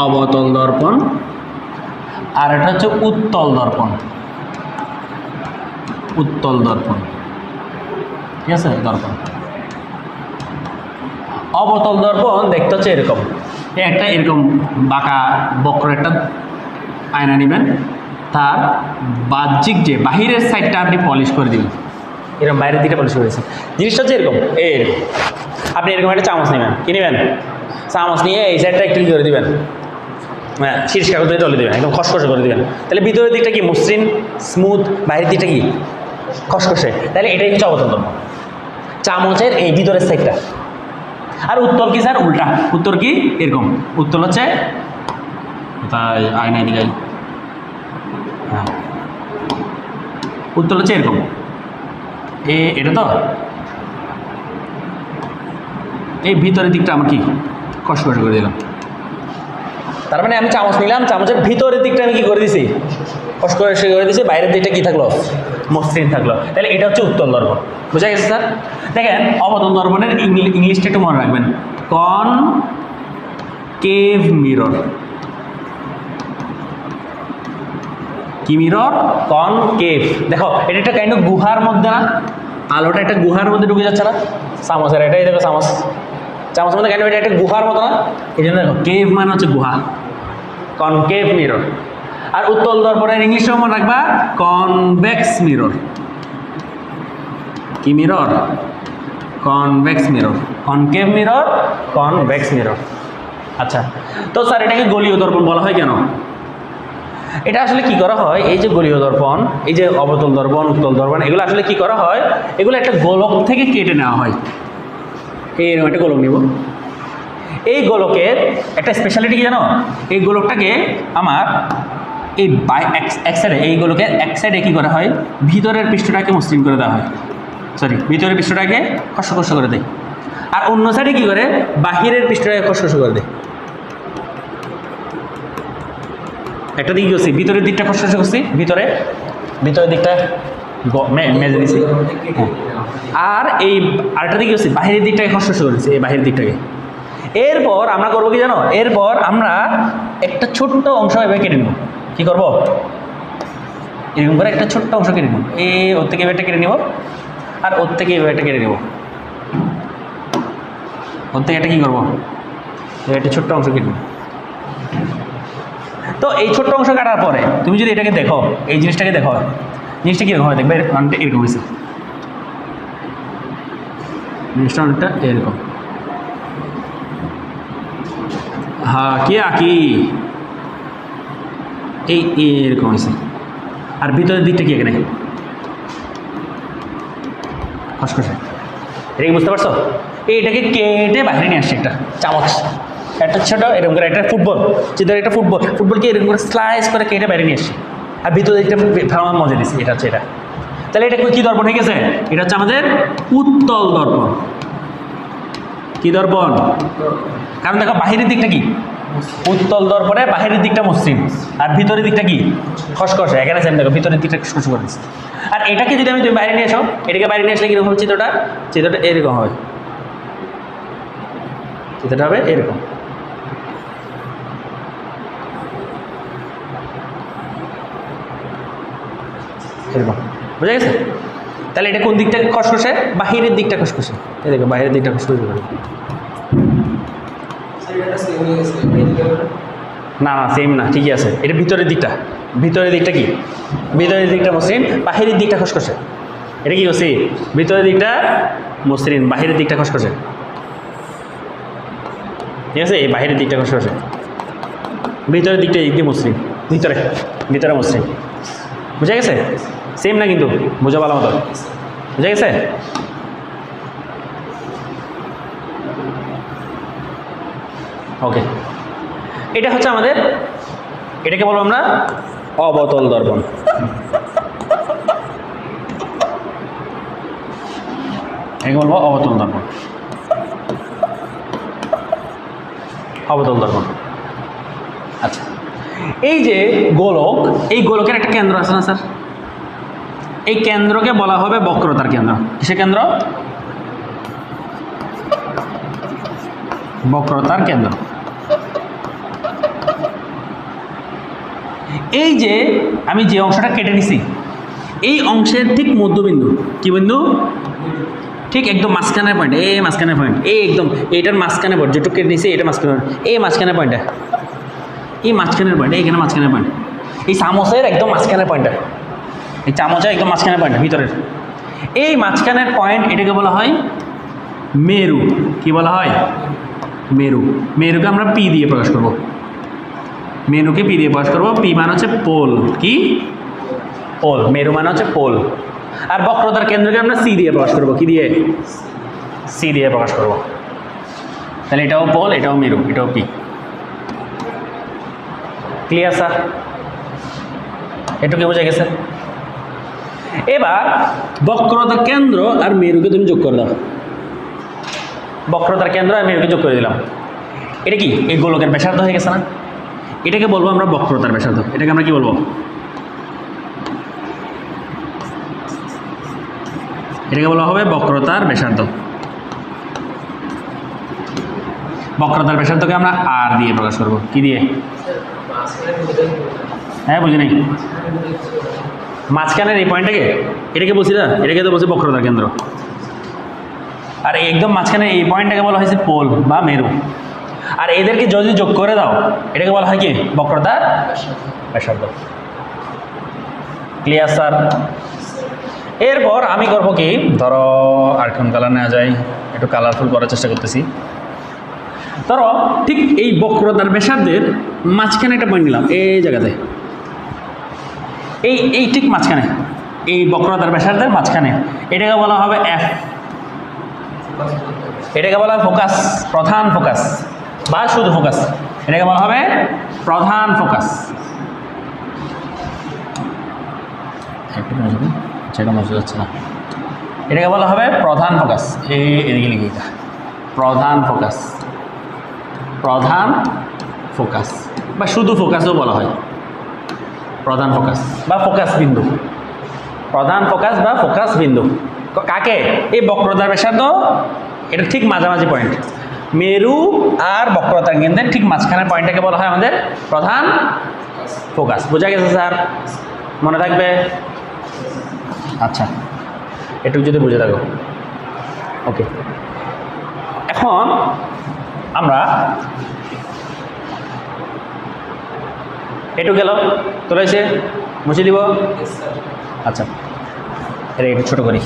অবতল দর্পণ। আর এটা হচ্ছে উত্তল দর্পণ। উত্তল দর্পণ, ঠিক আছে। দর্পণ, অবতল দর্পণ দেখতে হচ্ছে এরকম। একটা এরকম বাঁকা বক্র একটা আয়না নেবেন, তার বাহ্যিক যে বাহিরের সাইডটা আপনি পলিশ করে দিবেন, এরকম বাইরের দিকটা পলিশ করে দিয়েছেন। জিনিসটা হচ্ছে এরকম, এরকম। আপনি এরকম একটা চামচ নেবেন, কি নেবেন? চামচ নিয়ে এই সাইডটা একটু করে দিবেন, হ্যাঁ, শীর্ষ কাগজ দিয়ে টলে দেবেন, একদম খসখসে করে দেবেন। তাহলে ভিতরের দিকটা কি মসৃণ স্মুথ, বাইরের দিকটা কি খসখসে। তাহলে এটাই হচ্ছে অবতল দর্পণ, চামচের এই ভিতরের সাইডটা। আর উত্তল কি স্যার? উল্টা। উত্তর কি? এরকম। উত্তল হচ্ছে, তাই আয়নায় দিকে, হ্যাঁ, উত্তল হচ্ছে এরকম। এটা তো এই ভিতরের দিকটা আমার কি খসখসে করে দিলাম। তার মানে আমি চামচ নিলাম, চামচের ভিতরের দিকটা আমি কি করে দিছি? খসখসে করে দিছি, বাইরের দিকটা কি থাকলো? মসৃণ থাকলো। তাহলে এটা হচ্ছে উত্তল দর্পণ। বুঝা গেছে স্যার? দেখেন, অবতল দর্পণের ইংলিশটা একটু মনে রাখবেন, কনকেভ মিরর। কি মিরর? কনকেভ। দেখো, এটা একটা কাইন্ড অফ গুহার মধ্যে না, আলোটা একটা গুহার মধ্যে ঢুকে যাচ্ছে না চামচের, এটাই দেখো চামচ, চামচের মধ্যে কাইন্ড অফ এটা একটা গুহার মতো না, এই জন্য দেখো কেভ মানে হচ্ছে গুহা, কনকেভ মিরর। আর উত্তল দর্পণের ইংলিশটাও মনে রাখবা, কনভেক্স মিরর। কি mirror? Convex mirror. Concave mirror, convex mirror. আচ্ছা, তো স্যার এটাকে গোলীয় দর্পণ বলা হয় কেন? এটা আসলে কি করা হয়, এই যে গোলীয় দর্পণ, এই যে অবতল দর্পণ, উত্তল দর্পণ, এগুলো আসলে কি করা হয়, এগুলো একটা গোলক থেকে কেটে নেওয়া হয়। এইরকম একটা গোলক নিব, এই গোলকের একটা স্পেশালিটি কি জানো? এই গোলকটাকে আমার এই এক সাইডে, এই গোলকের এক সাইডে কী করা হয়, ভিতরের পৃষ্ঠটাকে মসৃণ করে দেওয়া হয়, সরি ভিতরের পৃষ্ঠটাকে খসখসে করে দেয়। আর অন্য সাইডে কী করে, বাহিরের পৃষ্ঠটাকে খসখসে করে দেয়। একটা দিক করছি, ভিতরের দিকটা খসখসে করছি, ভিতরের দিকটা মেজে দিছি, আর এই আরেকটা দিক করছি, বাহিরের দিকটাকে খসখসে করেছি, এই বাহিরের দিকটাকে। এরপর আমরা করবো কি জানো, এরপর আমরা একটা ছোট্ট অংশ এভাবে কেটে নেব। কী করবো? এরকম করে একটা ছোট্ট অংশ কেটে নেব, ওর থেকে এভাবে কেটে নেব, আর ওর থেকে এভাবে একটা কেটে নেব। ওর থেকে একটা কী করবো, একটা ছোট্ট অংশ কেটে নেব। তো এই ছোট্ট অংশ কাটার পরে তুমি যদি এটাকে দেখো, এই জিনিসটাকে দেখো, জিনিসটা কীরকম হয় দেখবে, এরকম হয়েছে, জিনিসটা অনেকটা এরকম, হ্যাঁ, কি আঁকি এই এরকম হয়েছে। আর ভিতরের দিকটা কি এখানে খসখসে, এটা কি বুঝতে পারছো? এইটাকে কেটে বাইরে নিয়ে আসছে একটা চামচ, একটা ছোটো এরকম করে, একটা ফুটবল, চিত্র একটা ফুটবলকে এরকম করে স্লাইস করে কেটে বাইরে নিয়ে আসছে, আর ভিতরে একটা ভাঙা মজা দিচ্ছে, এটা হচ্ছে এটা। তাহলে এটা কী দর্পণ হয়ে গেছে? এটা হচ্ছে আমাদের উত্তল দর্পণ। কি দর্পণ? কারণ দেখো বাহিরের দিকটা কি উত্তল দর্পণে, বাহিরের দিকটা মসৃণ আর ভিতরের দিকটা কি খসখসে। এখানে সেম দেখো ভিতরের দিকটা খসখসে করে দিচ্ছে। আর এটাকে যদি আমি তুমি বাইরে নিয়ে আসো, এটাকে বাইরে নিয়ে আসলে কীরকম হবে চিত্রটা? চিত্রটা এরকম হবে, চিত্রটা হবে এরকম। এরকম বুঝা গেছে? তাহলে এটা কোন দিকটা খসখসে? বাহিরের দিকটা খসখসে। এই দেখো বাহিরের দিকটা খসখসে করে। না না সেম না, ঠিকই আছে। এটা ভিতরের দিকটা, ভিতরের দিকটা কি ভিতরের দিকটা মসৃণ, বাহিরের দিকটা খসখসে। এটা কি হচ্ছে? ভিতরের দিকটা মসৃণ, বাহিরের দিকটা খসখসে। ঠিক আছে, এই বাহিরের দিকটা খসখসে, ভিতরের দিকটা এই দিকে মসৃণ, ভিতরে ভিতরে মসৃণ। বুঝা গেছে? সেম না কিন্তু, বোঝা ভালো মতো বুঝা গেছে? ওকে, এটা হচ্ছে আমাদের, এটাকে বলবো আমরা অবতল দর্পণ। এটাকে বলবো অবতল দর্পণ, অবতল দর্পণ। আচ্ছা, এই যে গোলক, এই গোলকের একটা কেন্দ্র আছে না স্যার? এই কেন্দ্রকে বলা হবে বক্রতার কেন্দ্র। কিসের কেন্দ্র? বক্রতার কেন্দ্র। এই যে আমি যে অংশটা কেটে নিছি, এই অংশের ঠিক মধ্যবিন্দু, কি বিন্দু? ঠিক একদম মাঝখানের পয়েন্ট, এই মাঝখানের পয়েন্ট, এই একদম এইটার মাঝখানে পয়েন্ট, যেটুকু কেটে নিছি এটা মাঝখানে, এই মাঝখানের পয়েন্টটা, এই মাঝখানের পয়েন্ট, এইখানে মাঝখানের পয়েন্ট, এই চামচের একদম মাঝখানের পয়েন্টটা, এই চামচের একদম মাঝখানের পয়েন্টটা ভিতরের, এই মাঝখানের পয়েন্ট, এটাকে বলা হয় মেরু। কি বলা হয়? মেরু। মেরুকে আমরা পি দিয়ে প্রকাশ করব, মেরুকে পি দিয়ে প্রকাশ করব। পি মানে হচ্ছে পোল, কি পোল, মেরু মানে হচ্ছে পোল। আর বক্রতার কেন্দ্রকে আমরা সি দিয়ে প্রকাশ করব, কি দিয়ে? সি দিয়ে প্রকাশ করব। তাহলে এটাও পোল, এটাও মেরু, এটাও পি। Clear sir? এটুকু বোঝা গেছে? এবার বক্রতার কেন্দ্র আর মেরুকে তুমি যোগ করে দাও। বক্রতার কেন্দ্র আর মেরুকে যোগ করে দিলাম। এটা কি? এই গোলকের ব্যাসার্ধ হয়ে গেছে না? এটাকে বলবো আমরা বক্রতার ব্যাসার্ধ। এটাকে আমরা কি বলবো? এটাকে বলা হবে বক্রতার ব্যাসার্ধ। বক্রতার ব্যাসার্ধকে আমরা আর দিয়ে প্রকাশ করব, কি দিয়ে? হ্যাঁ, বুঝি নাই। মাঝখানের এই পয়েন্টটাকে, এটাকে বলছি না, এটাকে তো বলছি বক্রতার কেন্দ্র। আর একদম মাঝখানে এই পয়েন্টটাকে বলা হয়েছে পোল বা মেরু। আর এদেরকে যদি যোগ করে দাও, এটাকে বলা হয় কি? বক্রতার ব্যাসার্ধ। Clear sir? এরপর আমি করবো কি, ধরো আর কোন কালার নেওয়া যায়, একটু কালারফুল করার চেষ্টা করতেছি। ধরো ঠিক এই বক্রতার ব্যাসার্ধের মাঝখানে একটা পয়েন্ট নিলাম, এই জায়গাতে, এই ঠিক মাঝখানে, এই বক্রতার ব্যাসার্ধের মাঝখানে, এটাকে বলা হবে এফ। এটাকে বলা হয় ফোকাস, প্রধান ফোকাস বা শুধু ফোকাস। এটাকে বলা হবে প্রধান ফোকাস। সেটা মজা যাচ্ছে না। এটাকে বলা হবে প্রধান ফোকাস। এদিকে লিখে এটা প্রধান ফোকাস, প্রধান ফোকাস বা শুধু ফোকাসও বলা হয়। প্রধান ফোকাস বা ফোকাস বিন্দু, প্রধান ফোকাস বা ফোকাস বিন্দু কাকে? এই বক্রতার ব্যাসার্ধ, এটা ঠিক মাঝামাঝি পয়েন্ট, মেরু আর বক্রতার কেন্দ্রের ঠিক মাঝখানের পয়েন্টটাকে বলা হয় আমাদের প্রধান ফোকাস। বোঝা গেছে স্যার? মনে থাকবে? আচ্ছা, এটুকু যদি বুঝে থাকো। ওকে, এখন আমরা এটু গেল, তো রয়েছে মুছে দিব। আচ্ছা, এটা একটু ছোটো করি।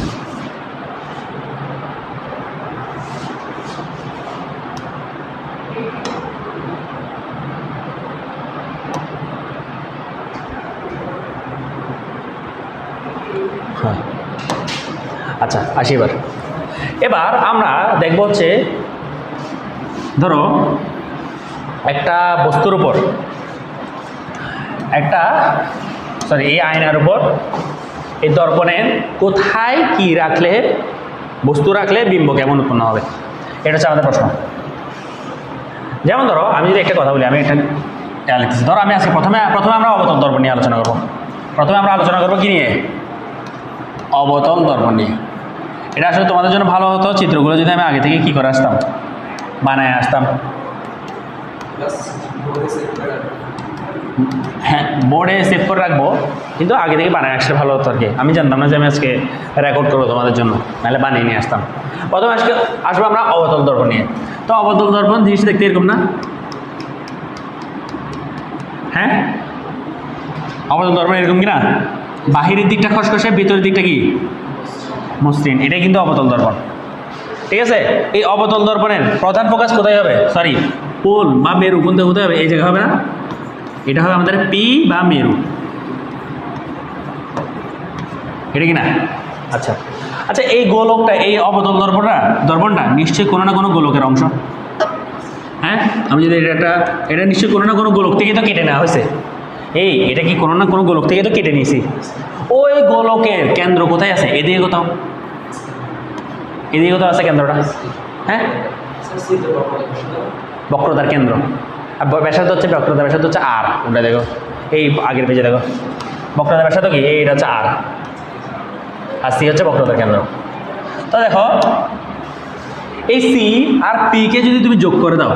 হ্যাঁ, আচ্ছা আসি এবার। এবার আমরা দেখব হচ্ছে, ধরো একটা বস্তুর উপর, এই আয়নার উপর এই দর্পণের কোথায় কি রাখলে, বস্তু রাখলে বিম্ব কেমন উৎপন্ন হবে, এটা হচ্ছে আমাদের প্রশ্ন। যেমন ধরো আমি যদি একটা কথা বলি, আমি একটা লিখতেছি, ধরো আমি আজকে প্রথমে আমরা অবতল দর্পণ নিয়ে আলোচনা করবো। প্রথমে আমরা আলোচনা করবো কি নিয়ে? অবতল দর্পণ নিয়ে। এটা আসলে তোমাদের জন্য ভালো হতো চিত্রগুলো যদি আমি আগে থেকে কি করে আসতাম, বানায় আসতাম। হ্যাঁ, বোর্ডে সেভ করে রাখবো, কিন্তু আগে থেকে বানায় আসলে ভালো হতো আর কি। আমি জানতাম না যে আমি আজকে রেকর্ড করবো তোমাদের জন্য, নাহলে বানিয়ে নিয়ে আসতাম। প্রথমে আজকে আসবো আমরা অবতল দর্পণ নিয়ে। তো অবতল দর্পণ জিনিস দেখতে এরকম না? হ্যাঁ, অবতল দর্পণ এরকম কি না? বাহিরের দিকটা খসখসে, ভিতরের দিকটা কি মসৃণ। এটাই কিন্তু অবতল দর্পণ। ঠিক আছে, এই অবতল দর্পণের প্রধান ফোকাস কোথায় হবে? সরি, পোল বা মেরু কোনটা কোথায় হবে? এই জায়গা হবে না? এটা হবে আমাদের পি বা মেরু, এটা কি না? আচ্ছা আচ্ছা, এই গোলকটা, এই অবতল দর্পণটা নিশ্চয়ই কোনো না কোনো গোলকের অংশ। হ্যাঁ, আমি যদি এটা নিশ্চয়ই কোনো না কোনো গোলক থেকে তো কেটে নেওয়া হয়েছে। এটা কি কোনো না কোনো গোলক থেকে তো কেটে নিয়েছি। ওই গোলকের কেন্দ্র কোথায় আছে? এদিকে কোথাও আছে কেন্দ্রটা। হ্যাঁ, বক্রতার কেন্দ্র। আর ব্যাসার্ধ হচ্ছে বক্রতার ব্যাসার্ধ হচ্ছে আর। ওটা দেখো, এই আগের পেজে দেখো, বক্রতার ব্যাসার্ধ কি? এইটা হচ্ছে আর সি হচ্ছে বক্রতার কেন্দ্র। তো দেখো, এই সি আর পি কে যদি তুমি যোগ করে দাও,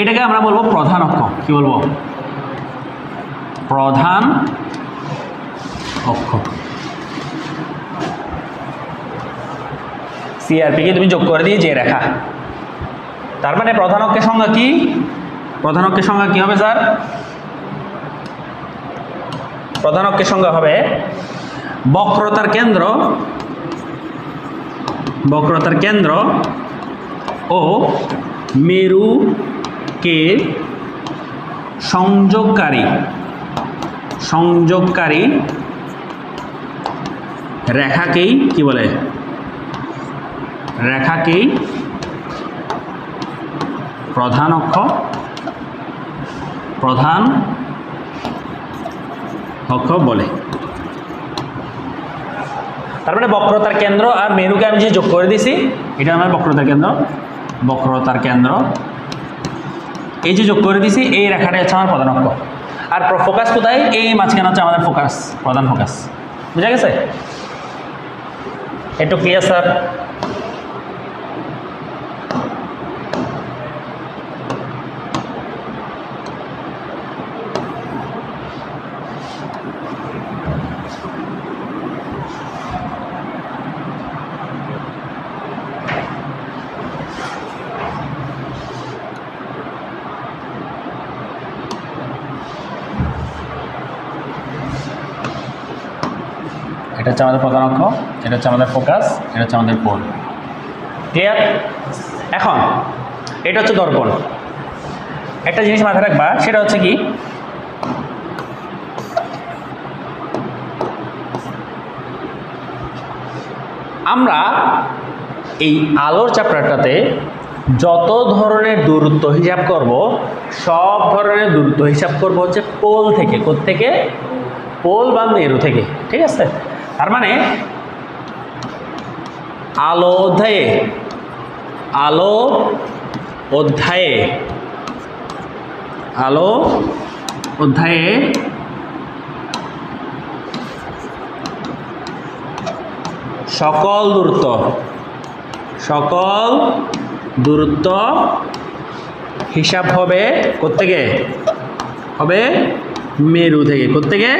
এটাকে আমরা বলবো প্রধান অক্ষ। কি বলবো? প্রধান অক্ষ। সি আর পি কে তুমি যোগ করে দিয়ে যে রেখা, তার মানে প্রধান অক্ষের সংজ্ঞা কি? প্রধান অক্ষের সংজ্ঞা কি হবে স্যার? প্রধান অক্ষের সংজ্ঞা হবে বক্রতার কেন্দ্র ও মেরুকে সংযোগকারী রেখাকেই কি বলে? রেখাকেই প্রধান অক্ষ বলে। তার মানে বক্রতার কেন্দ্র আর মেরুকে আমি যে যোগ করে দিছি, এটা আমার বক্রতার কেন্দ্র, এই যে যোগ করে দিছি, এই রেখাটা হচ্ছে আমার প্রধান অক্ষ। আর ফোকাস কোথায়? এই মাঝখানে হচ্ছে আমাদের প্রধান ফোকাস। বুঝা গেছে? একটু ক্লিয়ার স্যার? এটা হচ্ছে আমাদের প্রধান অক্ষ, এটা হচ্ছে আমাদের ফোকাস, এটা হচ্ছে আমাদের পোল। ক্লিয়ার? এখন এটা হচ্ছে দর্পণ। একটা জিনিস মাথায় রাখবা, সেটা হচ্ছে কি, আমরা এই আলোর চ্যাপ্টারটাতে যত ধরনের দূরত্ব হিসাব করব, সব ধরনের দূরত্ব হিসাব করব হচ্ছে পোল থেকে। কোত্থেকে? পোল বা মেরু থেকে। ঠিক আছে, তার মানে আলো অধ্যায়ে সকল দূরত্ব হিসাব হবে কোত্থেকে? হবে মেরু থেকে। কোত্থেকে?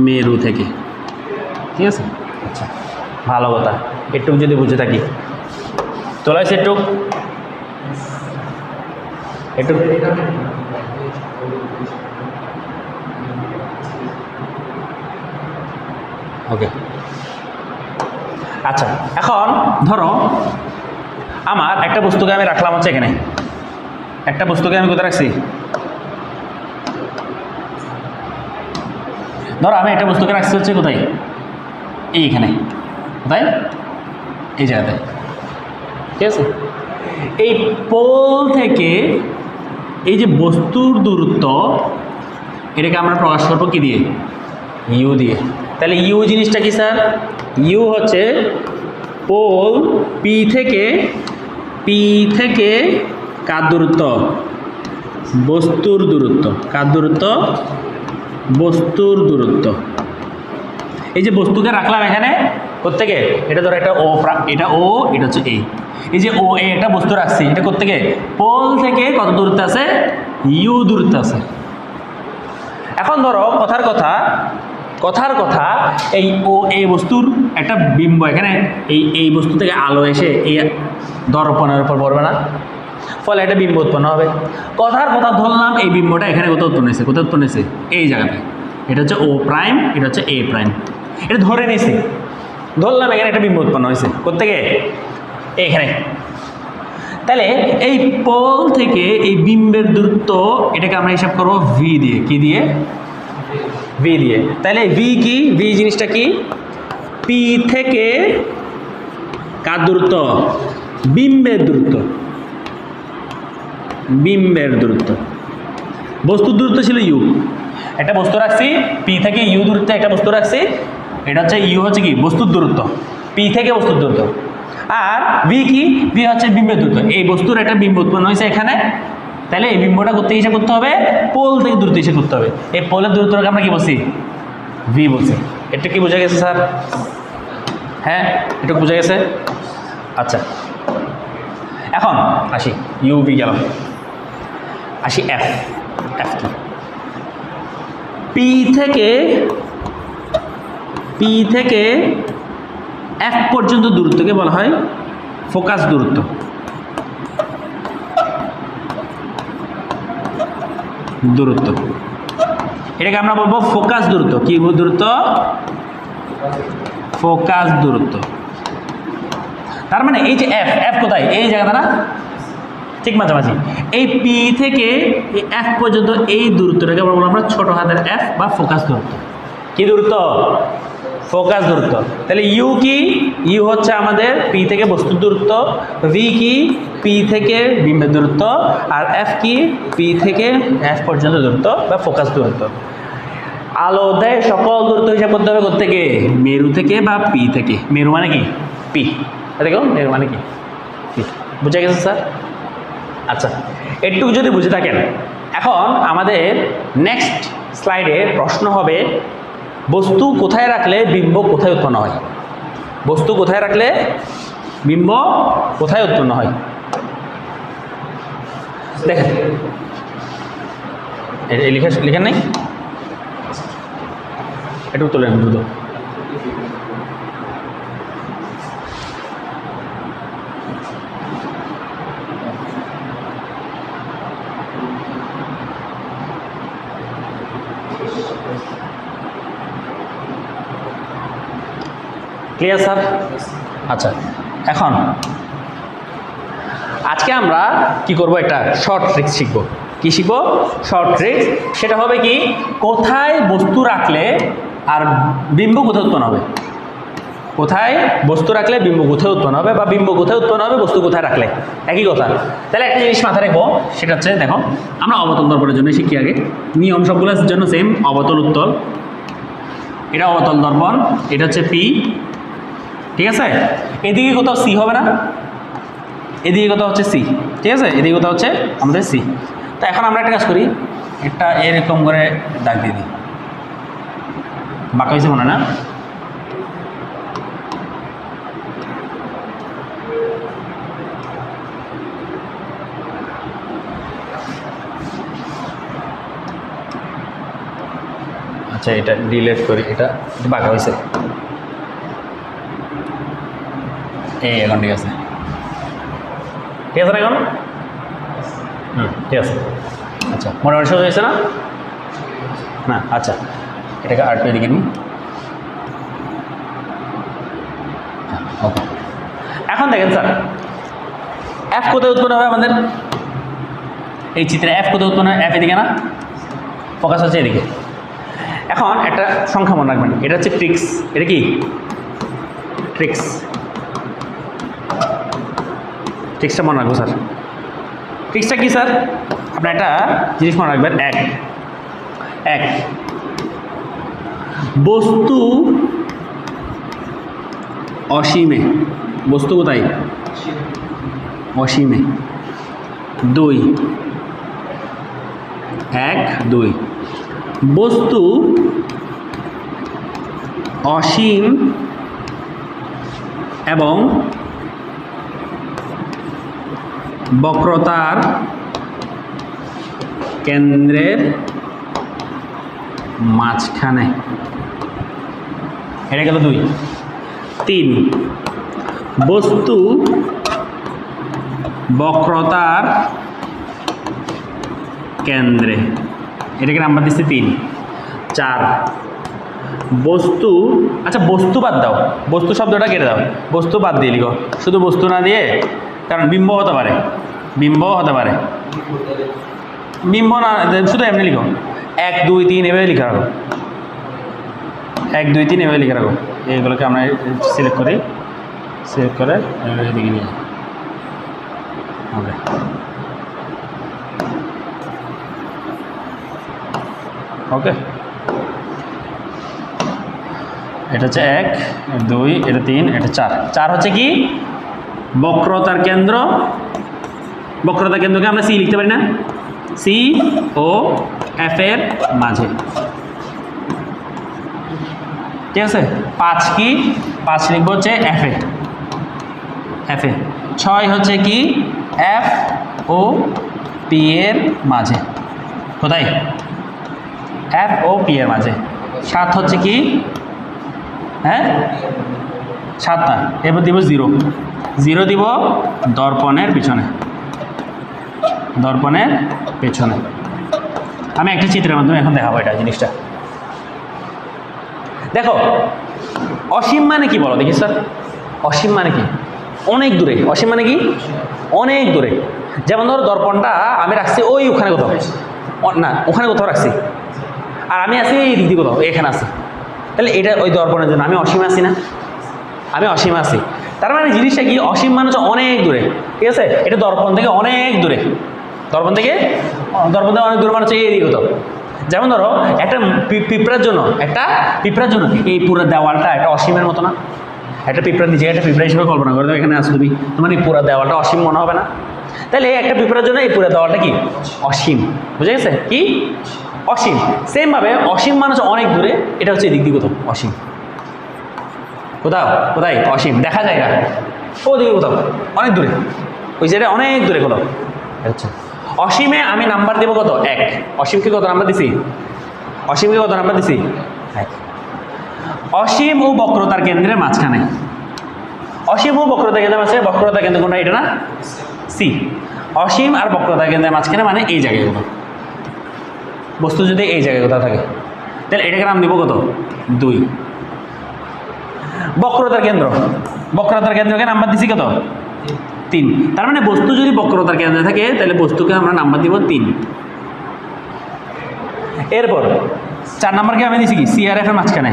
মেরু থেকে। ঠিক আছে, আচ্ছা, ভালো কথা। একটু যদি বুঝে থাকি, চলে আসে একটু ওকে। আচ্ছা, এখন ধরো আমার একটা বস্তুকে আমি রাখলাম হচ্ছে এখানে, একটা বস্তুকে আমি কোথায় রাখছি? ধরো আমি একটা বস্তুকে রাখছি হচ্ছে কোথায়? এইখানে। কোথায়? এই জায়গাতে। ঠিক আছে, এই পোল থেকে এই যে বস্তুর দূরত্ব, এটাকে আমরা প্রকাশ করবো কি দিয়ে? ইউ দিয়ে। তাহলে ইউ জিনিসটা কি স্যার? ইউ হচ্ছে পোল পি থেকে কার দূরত্ব? বস্তুর দূরত্ব। কার দূরত্ব? বস্তুর দূরত্ব। এই যে বস্তুকে রাখলাম এখানে কোত্থেকে? এটা ধরো এটা ও, এটা ও, এটা হচ্ছে এ। এই যে ও এ একটা বস্তু রাখছি, এটা কোত্থেকে? পোল থেকে কত দূরত্বে আছে? ইউ দূরত্বে আছে। এখন ধরো কথার কথা এই ও এই বস্তুর একটা বিম্ব এখানে এই বস্তু থেকে আলো এসে এই দর্পণের উপর পড়বে না, ফলে একটা বিম্ব উৎপন্ন হবে। কথার কথা ধরলাম এই বিম্বটা এখানে কোথাও উৎপন্ন হয়েছে। কোথায় উৎপন্ন হয়েছে? এই জায়গাতে। এটা হচ্ছে ও প্রাইম, এটা হচ্ছে এ প্রাইম। এটা ধরে নিয়েছি, ধরলাম এখানে একটা বিম্ব উৎপন্ন হয়েছে। কোত্থেকে? এখানে। তাহলে এই পোল থেকে এই বিম্বের দূরত্ব এটাকে আমরা হিসাব করবো ভি দিয়ে। কি দিয়ে? ভি দিয়ে। তাহলে ভি কি? ভি জিনিসটা কি? পি থেকে কার দূরত্ব? বিম্বের দূরত্ব। বিম্বের দূরত্ব। বস্তুর দূরত্ব ছিল ইউ। একটা বস্তু রাখছি পি থেকে ইউ দূরত্বে, একটা বস্তু রাখছি, এটা হচ্ছে ইউ হচ্ছে কি? বস্তুর দূরত্ব। পি থেকে বস্তুর দূরত্ব। আর ভি কি? ভি হচ্ছে বিম্বের দূরত্ব। এই বস্তুর একটা বিম্ব উৎপন্ন হয়েছে এখানে, তাহলে এই বিম্বটা করতে হিসাব করতে হবে পোল থেকে দূরত্ব হিসাব করতে হবে। এই পোলের দূরত্বটাকে আমরা কি বলছি? ভি বলছি। এটা কি বোঝা গেছে স্যার? হ্যাঁ, এটা বোঝা গেছে। আচ্ছা, এখন আসি ইউ ভি গেল, আসি এফ। এফ কি? পি থেকে এফ পর্যন্ত দূরত্বকে বলা হয় ফোকাস দূরত্ব। এটাকে আমরা বলবো ফোকাস দূরত্ব। কি দূরত্ব? ফোকাস দূরত্ব। তার মানে এই যে এফ কোথায়? এই জায়গাটা না, ঠিক মাঝামাঝি। এই পি থেকে এই এফ পর্যন্ত এই দূরত্বটাকে বলবো আমরা ছোট হাতের এফ বা ফোকাস দূরত্ব। কি দূরত্ব? ফোকাস দূরত্ব। তাহলে ইউ কি? ইউ হচ্ছে আমাদের পি থেকে বস্তুর দূরত্ব। ভি কি? পি থেকে বিম্বের দূরত্ব। আর এফ কি? পি থেকে এফ পর্যন্ত দূরত্ব বা ফোকাস দূরত্ব। আলো দেয় সকল দূরত্ব হিসাব করতে হবে কোত্থেকে? মেরু থেকে বা পি থেকে। মেরু মানে কি? পি। দেখো মেরু মানে কি? পি। বুঝা গেছে স্যার? আচ্ছা, এটুকু যদি বুঝে থাকেন, এখন আমাদের নেক্সট স্লাইডে প্রশ্ন হবে বস্তু কোথায় রাখলে বিম্ব কোথায় উৎপন্ন হয়? বস্তু কোথায় রাখলে বিম্ব কোথায় উৎপন্ন হয়? দেখেন, লিখেন নাই? একটু তোলেন দ্রুত। Clear sir? আচ্ছা, এখন আজকে আমরা কি করব? একটা শর্ট ট্রিক্স শিখব। কি শিখব? Short tricks. সেটা হবে কি? কোথায় বস্তু রাখলে আর বিম্ব কোথায় উৎপন্ন হবে? কোথায় বস্তু রাখলে বিম্ব কোথায় উৎপন্ন হবে, বা বিম্ব কোথায় উৎপন্ন হবে বস্তু কোথায় রাখলে, একই কথা। তাহলে একটা জিনিস মাথায় রাখবো, সেটা হচ্ছে দেখো আমরা অবতল দর্পণের জন্য শিখি আগে। নিয়ম সবগুলোর জন্য সেম, অবতল উত্তল। এটা অবতল দর্পণ, এটা হচ্ছে পি, ঠিক আছে? এদিকে কোথাও সি হবে না, এদিকে কোথাও হচ্ছে সি, ঠিক আছে? এদিকে কোথাও হচ্ছে আমাদের সি। তো এখন আমরা একটা কাজ করি, একটা এরকম করে দাগ দিয়ে দিই। বাঁকা হয়েছে মনে না? আচ্ছা, এটা ডিলেট করি, এটা বাঁকা হয়েছে। এই এখন ঠিক আছে, ঠিক আছে না এখন? ঠিক আছে। আচ্ছা, মোটামুটি সোজা হয়েছে না? না, আচ্ছা, এটাকে আরেকটু এদিকে নিই। ওকে, এখন দেখেন স্যার, এফ কোথায় উৎপন্ন হবে আমাদের? এই চিত্রে এফ কোথায় উৎপন্ন হয়? এফ এদিকে না, ফোকাস হচ্ছে এদিকে। এখন একটা সংখ্যা মনে রাখবেন, এটা হচ্ছে ট্রিক্স। এটা কি? ট্রিক্স। ট্রিক্সটা মনে রাখবো স্যার। ট্রিক্সটা কি স্যার? আপনার একটা জিনিস মনে রাখবেন, এক বস্তু অসীমে বস্তু কোথায়? অসীমে। 2 1 2 বস্তু অসীম এবং বক্রতার কেন্দ্রের মাঝখানে। এটা গেল 2। 3 বস্তু বক্রতার কেন্দ্রে, এটাকে নাম্বার দিচ্ছি 3। 4 বস্তু, আচ্ছা বস্তু বাদ দাও, বস্তু শব্দটা কেটে দাও, বস্তু বাদ দিয়ে লিখো, শুধু বস্তু না দিয়ে, কারণ বিম্ব হতে পারে, বিম্ব হতে পারে, বিম্ব না শুধু এমনি লিখো 1 2 3 এভাবে লিখে রাখো, 1 2 3 এভাবে লিখে রাখো। এইগুলোকে আমরা সিলেক্ট করি, সিলেক্ট করে এদিকে নিয়ে ওকে। ওকে, এটা হচ্ছে 1 2 এটা 3 এটা 4। 4 হচ্ছে কি? বক্রতার কেন্দ্র। বক্রতার কেন্দ্রকে আমরা সি লিখতে পারি না? সি ও এফ এর মাঝে, ঠিক আছে। 5 কি? 5 লিখবো হচ্ছে এফ এ, এফ এ। 6 হচ্ছে কি? এফ ও পি এর মাঝে। কোথায়? এফ ও পি এর মাঝে। 7 হচ্ছে কি? হ্যাঁ 7 না, এবার দিব 0, 0 দিব দর্পণের পিছনে, দর্পণের পেছনে। আমি একটা চিত্রের মাধ্যমে এখন দেখাবো এটা জিনিসটা। দেখো অসীম মানে কি বলো দেখি স্যার? অসীম মানে কি? অনেক দূরে। অসীম মানে কি? অনেক দূরে। যেমন ধরো দর্পণটা আমি রাখছি ওই ওখানে কোথাও, না ওখানে কোথাও রাখছি, আর আমি আছি এই দিক দিয়ে কোথাও, এখানে আছি, তাহলে এটা ওই দর্পণের জন্য আমি অসীম আছি না? আমি অসীম আছি। তার মানে জিনিসটা কি? অসীম মানে হচ্ছে অনেক দূরে, ঠিক আছে। এটা দর্পণ থেকে অনেক দূরে, দর্পণ থেকে অনেক দূরে মানে হচ্ছে এই দিকে কোথাও। যেমন ধরো একটা পিঁপড়ার জন্য, একটা পিঁপড়ার জন্য এই পুরো দেওয়ালটা একটা অসীমের মতো না? একটা পিঁপড়া নিজে একটা পিঁপড়া হিসেবে কল্পনা করে, এখানে আসো তুমি, তোমার এই পুরো দেওয়ালটা অসীম মনে হবে না? তাহলে একটা পিঁপড়ার জন্য এই পুরো দেওয়ালটা কি? অসীম। বুঝে গেছে? কি? অসীম। সেমভাবে অসীম মানে হচ্ছে অনেক দূরে, এটা হচ্ছে এদিক দিয়ে কোথাও অসীম। কোথাও কোথায় অসীম দেখা যায় না, ওদিকে কোথাও অনেক দূরে, ওই জায়গায় অনেক দূরে কোথাও। আচ্ছা, অসীমে আমি নাম্বার দেবো কত? 1। অসীমকে কত নাম্বার দিছি? অসীমকে কত নাম্বার দিছি? 1। অসীম ও বক্রতার কেন্দ্রের মাঝখানে। অসীম ও বক্রতার কেন্দ্রের মাঝখানে, বক্রতার কেন্দ্র কোনটা? এটা না? সি। অসীম আর বক্রতার কেন্দ্রের মাঝখানে মানে এই জায়গায় কোথাও, বস্তু যদি এই জায়গায় কোথাও থাকে, তাহলে এটাকে নাম দিব কত? 2। বক্রতার কেন্দ্র, বক্রতার কেন্দ্রকে নাম্বার দিছি কত? 3। তার মানে বস্তু যদি বক্রতার কেন্দ্রে থাকে তাহলে বস্তুকে আমরা নাম্বার দিব 3। এরপর 4 নাম্বারকে আমি দিছি কি? সি আর এফ এর মাঝখানে।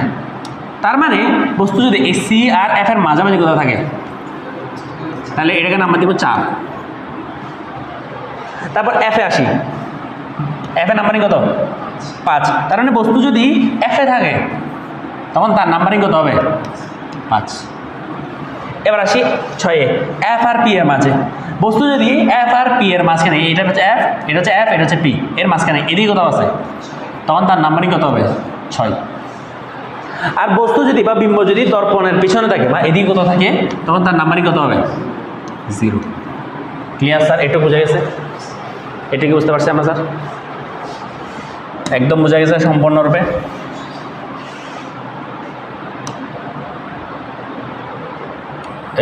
তার মানে বস্তু যদি এই সি আর এফ এর মাঝামাঝি কোথাও থাকে তাহলে এটাকে নাম্বার দিব 4। তারপর এফ এ আসি, এফ এর নাম্বারিং কত? 5। তার মানে বস্তু যদি এফ এ থাকে তখন তার নাম্বারিং কত হবে? 5। এবার আসি 6 এ, এফ আর পি এর মাঝে। বস্তু যদি এফ আর পি এর মাঝখানে, এটা হচ্ছে এফ, এটা হচ্ছে এফ, এটা হচ্ছে পি, এর মাঝখানে এদিকে কোথাও আছে, তখন তার নাম্বারিং কত হবে? 6। আর বস্তু যদি বা বিম্ব যদি দর্পণের পিছনে থাকে বা এদিকে কোথাও থাকে তখন তার নাম্বারিং কত হবে? 0। Clear sir? একটু বোঝা গেছে? এটা কি বুঝতে পারছি আমরা স্যার? একদম বোঝা গেছে সম্পূর্ণরূপে?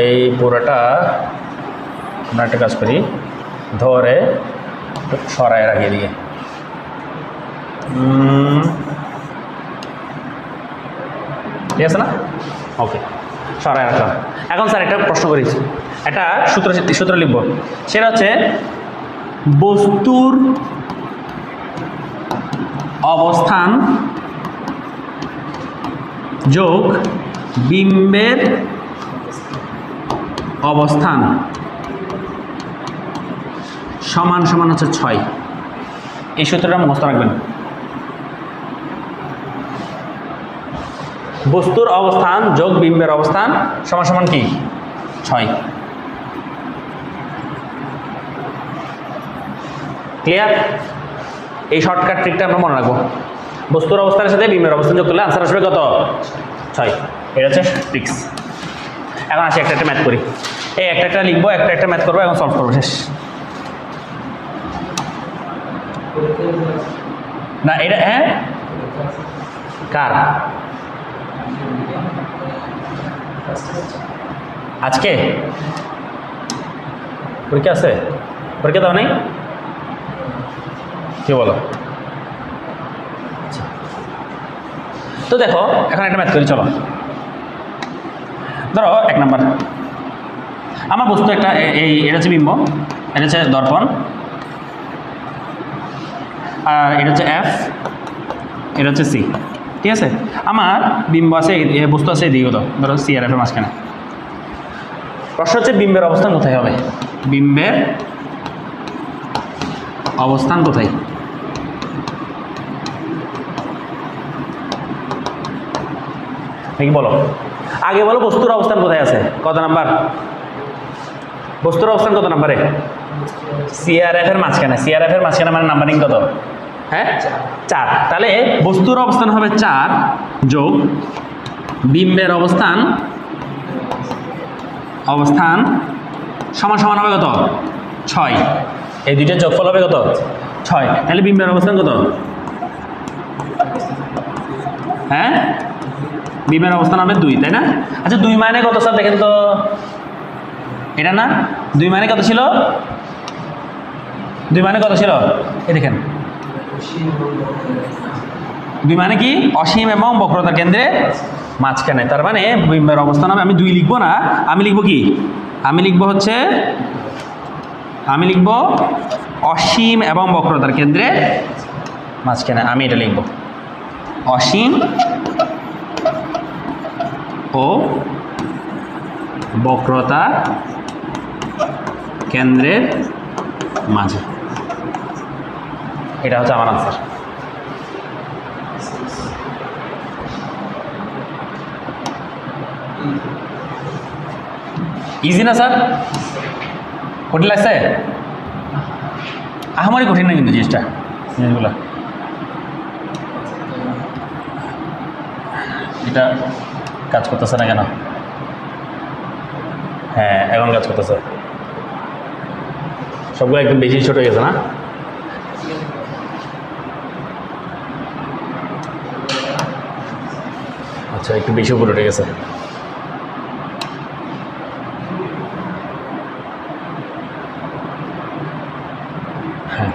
এই পুরোটা আমরা একটা কাজ করি, ধরে সরায় রাখি দিয়ে, ঠিক আছে না? ওকে, সরায় রাখলাম। এখন স্যার একটা প্রশ্ন করেছি, একটা সূত্র লিখব, সেটা হচ্ছে বস্তুর অবস্থান যোগ বিম্বের অবস্থান সমান সমান হচ্ছে 6। এই সূত্রটা মুখস্থ রাখবেন। বস্তুর অবস্থান যোগ বিম্বের অবস্থান সমান সমান কি? 6। ক্লিয়ার? এই শর্টকাট ট্রিকটা আমরা মনে রাখবো। বস্তুর অবস্থানের সাথে বিম্বের অবস্থান যোগ করলে আনসার আসবে কত? 6। এটা হচ্ছে ট্রিক্স। এখন আসি একটা ম্যাথ করি। এই একটা লিখবো, একটা ম্যাথ করবো, এখন সলভ করবো, শেষ। না এটা হ্যাঁ কার আজকে পরীক্ষা আছে? পরীক্ষা দাও নাই? কি বলো? তো দেখো এখন একটা ম্যাথ করি, চলো। ধরো 1 নাম্বার, আমার বস্তু একটা, এটা হচ্ছে বিম্ব, এটা হচ্ছে দর্পণ, আর এটা হচ্ছে এফ, এটা হচ্ছে সি। ঠিক আছে? আমার বিম্ব আছে, বস্তু আছে এদিকে, ধরো সি আর এফের মাঝখানে। প্রশ্ন হচ্ছে বিম্বের অবস্থান কোথায় হবে? বিম্বের অবস্থান কোথায়? নাকি বলো আগে, বলো বস্তুর অবস্থান কোথায় আছে? কত নাম্বার? বস্তুর অবস্থান কত নাম্বারে? সিআরএফ এর মাঝখানে। সিআরএফ এর মাঝখানে মানে নাম্বারিং কত? হ্যাঁ 4। তাহলে বস্তুর অবস্থান হবে 4 যোগ বিম্বের অবস্থান সমান সমান হবে কত? 6। এই দুইটার যোগফল হবে কত? 6। তাহলে বিম্বের অবস্থান কত? হ্যাঁ বিম্বের অবস্থান হবে 2, তাই না? আচ্ছা 2 মানে কত স্যার দেখেন তো, এটা না 2 মানে কত ছিল? 2 মানে কত ছিল? এই দেখেন 2 মানে কি? অসীম এবং বক্রতার কেন্দ্রে মাঝখানে। তার মানে বিম্বের অবস্থান হবে, আমি 2 লিখবো না, আমি লিখবো কি? আমি লিখবো অসীম এবং বক্রতার কেন্দ্রে মাঝখানে। আমি এটা লিখবো অসীম ও বক্রতা কেন্দ্রের মাঝে। এটা হচ্ছে আমার আনসার। ইজি না স্যার? কঠিন লাগছে? আমারই কঠিন না কিন্তু জিনিসগুলো। এটা কাজ করতেছে না কেন? হ্যাঁ এখন কাজ করতেছে। সবগুলো একদম বেশি ছোট হয়ে গেছে না? আচ্ছা একটু বেশি উপরে উঠে গেছে। হ্যাঁ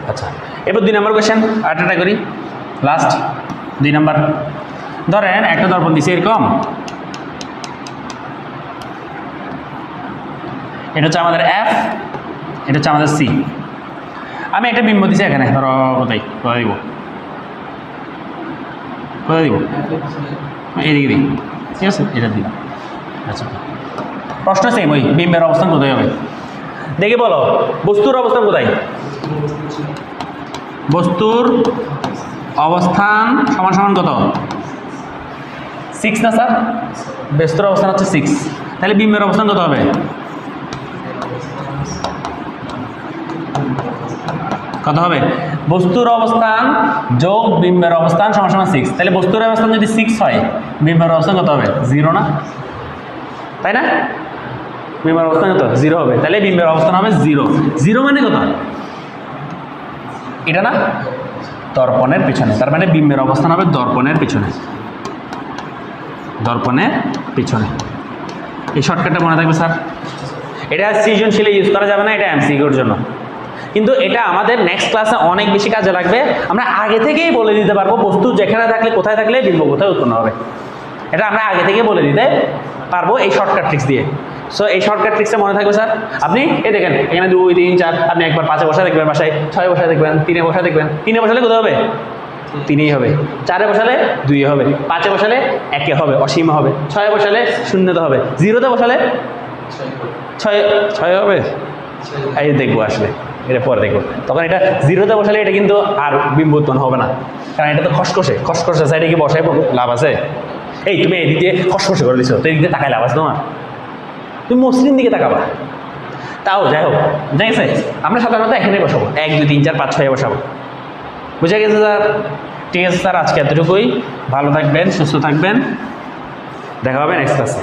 আচ্ছা এবার 2 নম্বর কোয়েশ্চেন আরেকটা করি, লাস্ট 2 নম্বর। ধরেন একটা দর্পণ দিছে এরকম, এটা হচ্ছে আমাদের এফ, এটা হচ্ছে আমাদের সি। আমি একটা বিম্ব দিছি এখানে, ধরো কোথায় দিব? এইদিকে দিই, ঠিক আছে? এটা দিলাম। আচ্ছা প্রশ্ন সেম, ওই বিম্বের অবস্থান কোথায় হবে? দেখি বলো বস্তুর অবস্থান কোথায়? বস্তুর অবস্থান সমান সমান কত? 6 না স্যার? বস্তুর অবস্থান হচ্ছে 6, তাহলে বিম্বের অবস্থান কত হবে? কত হবে? বস্তুর অবস্থান যোগ বিম্বের অবস্থান সমান সমান 6। তাহলে বস্তুর অবস্থান যদি 6 হয়, বিম্বের অবস্থান কত হবে? 0 না? তাই না? বিম্বের অবস্থান কত? 0 হবে। তাহলে বিম্বের অবস্থান হবে 0। 0 মানে কত? এটা না? দর্পণের পিছনে। তার মানে বিম্বের অবস্থান হবে দর্পণের পিছনে। এই শর্টকাটটা মনে থাকবে স্যার। এটা সৃজনশীলে ইউজ করা যাবে না, এটা এমসিকিউর জন্য। কিন্তু এটা আমাদের নেক্সট ক্লাসে অনেক বেশি কাজে লাগবে। আমরা আগে থেকেই বলে দিতে পারবো বস্তু যেখানে থাকলে, কোথায় থাকলে বিম্ব কোথায় উৎপন্ন হবে। এটা আমরা আগে থেকেই বলে দিতে পারবো এই শর্টকাট ট্রিক্স দিয়ে। সো এই শর্টকাট ট্রিক্সটা মনে থাকবে স্যার। আপনি এই দেখেন এখানে 2 3 4, আপনি একবার 5-এ বসা দেখবেন, বাসায় 6-এ বসা দেখবেন, 3-এ বসা দেখবেন। 3-এ বসালে কোথায় হবে? 3-এই হবে। 4-এ বসালে 2-এ হবে। 5-এ বসালে 1-এ হবে, অসীম হবে। 6-এ বসালে 0-তে হবে। 0-তে বসালে 6 হবে। এই দেখবো আসলে, এটা পরে দেখবো। তখন এটা 0-তে বসালে এটা কিন্তু আর বিম্ব উৎপন্ন হবে না, কারণ এটা তো খসখসে সাইডে কি বসাই লাভ আছে? এই তুমি এদিক দিয়ে খসখসে করে দিছো, তো এদিক দিয়ে তাকাইলে আওয়াজ তোমার, তুমি মসৃণ দিকে তাকাবা। তাও যাই হোক, ঠিক আছে, আমরা সাধারণত এখানে বসাবো, 1 2 3 4 5 6 বসাবো। বুঝা গেছে স্যার? ঠিক আছে স্যার, আজকে এতটুকুই। ভালো থাকবেন, সুস্থ থাকবেন, দেখা হবে নেক্সট ক্লাসে।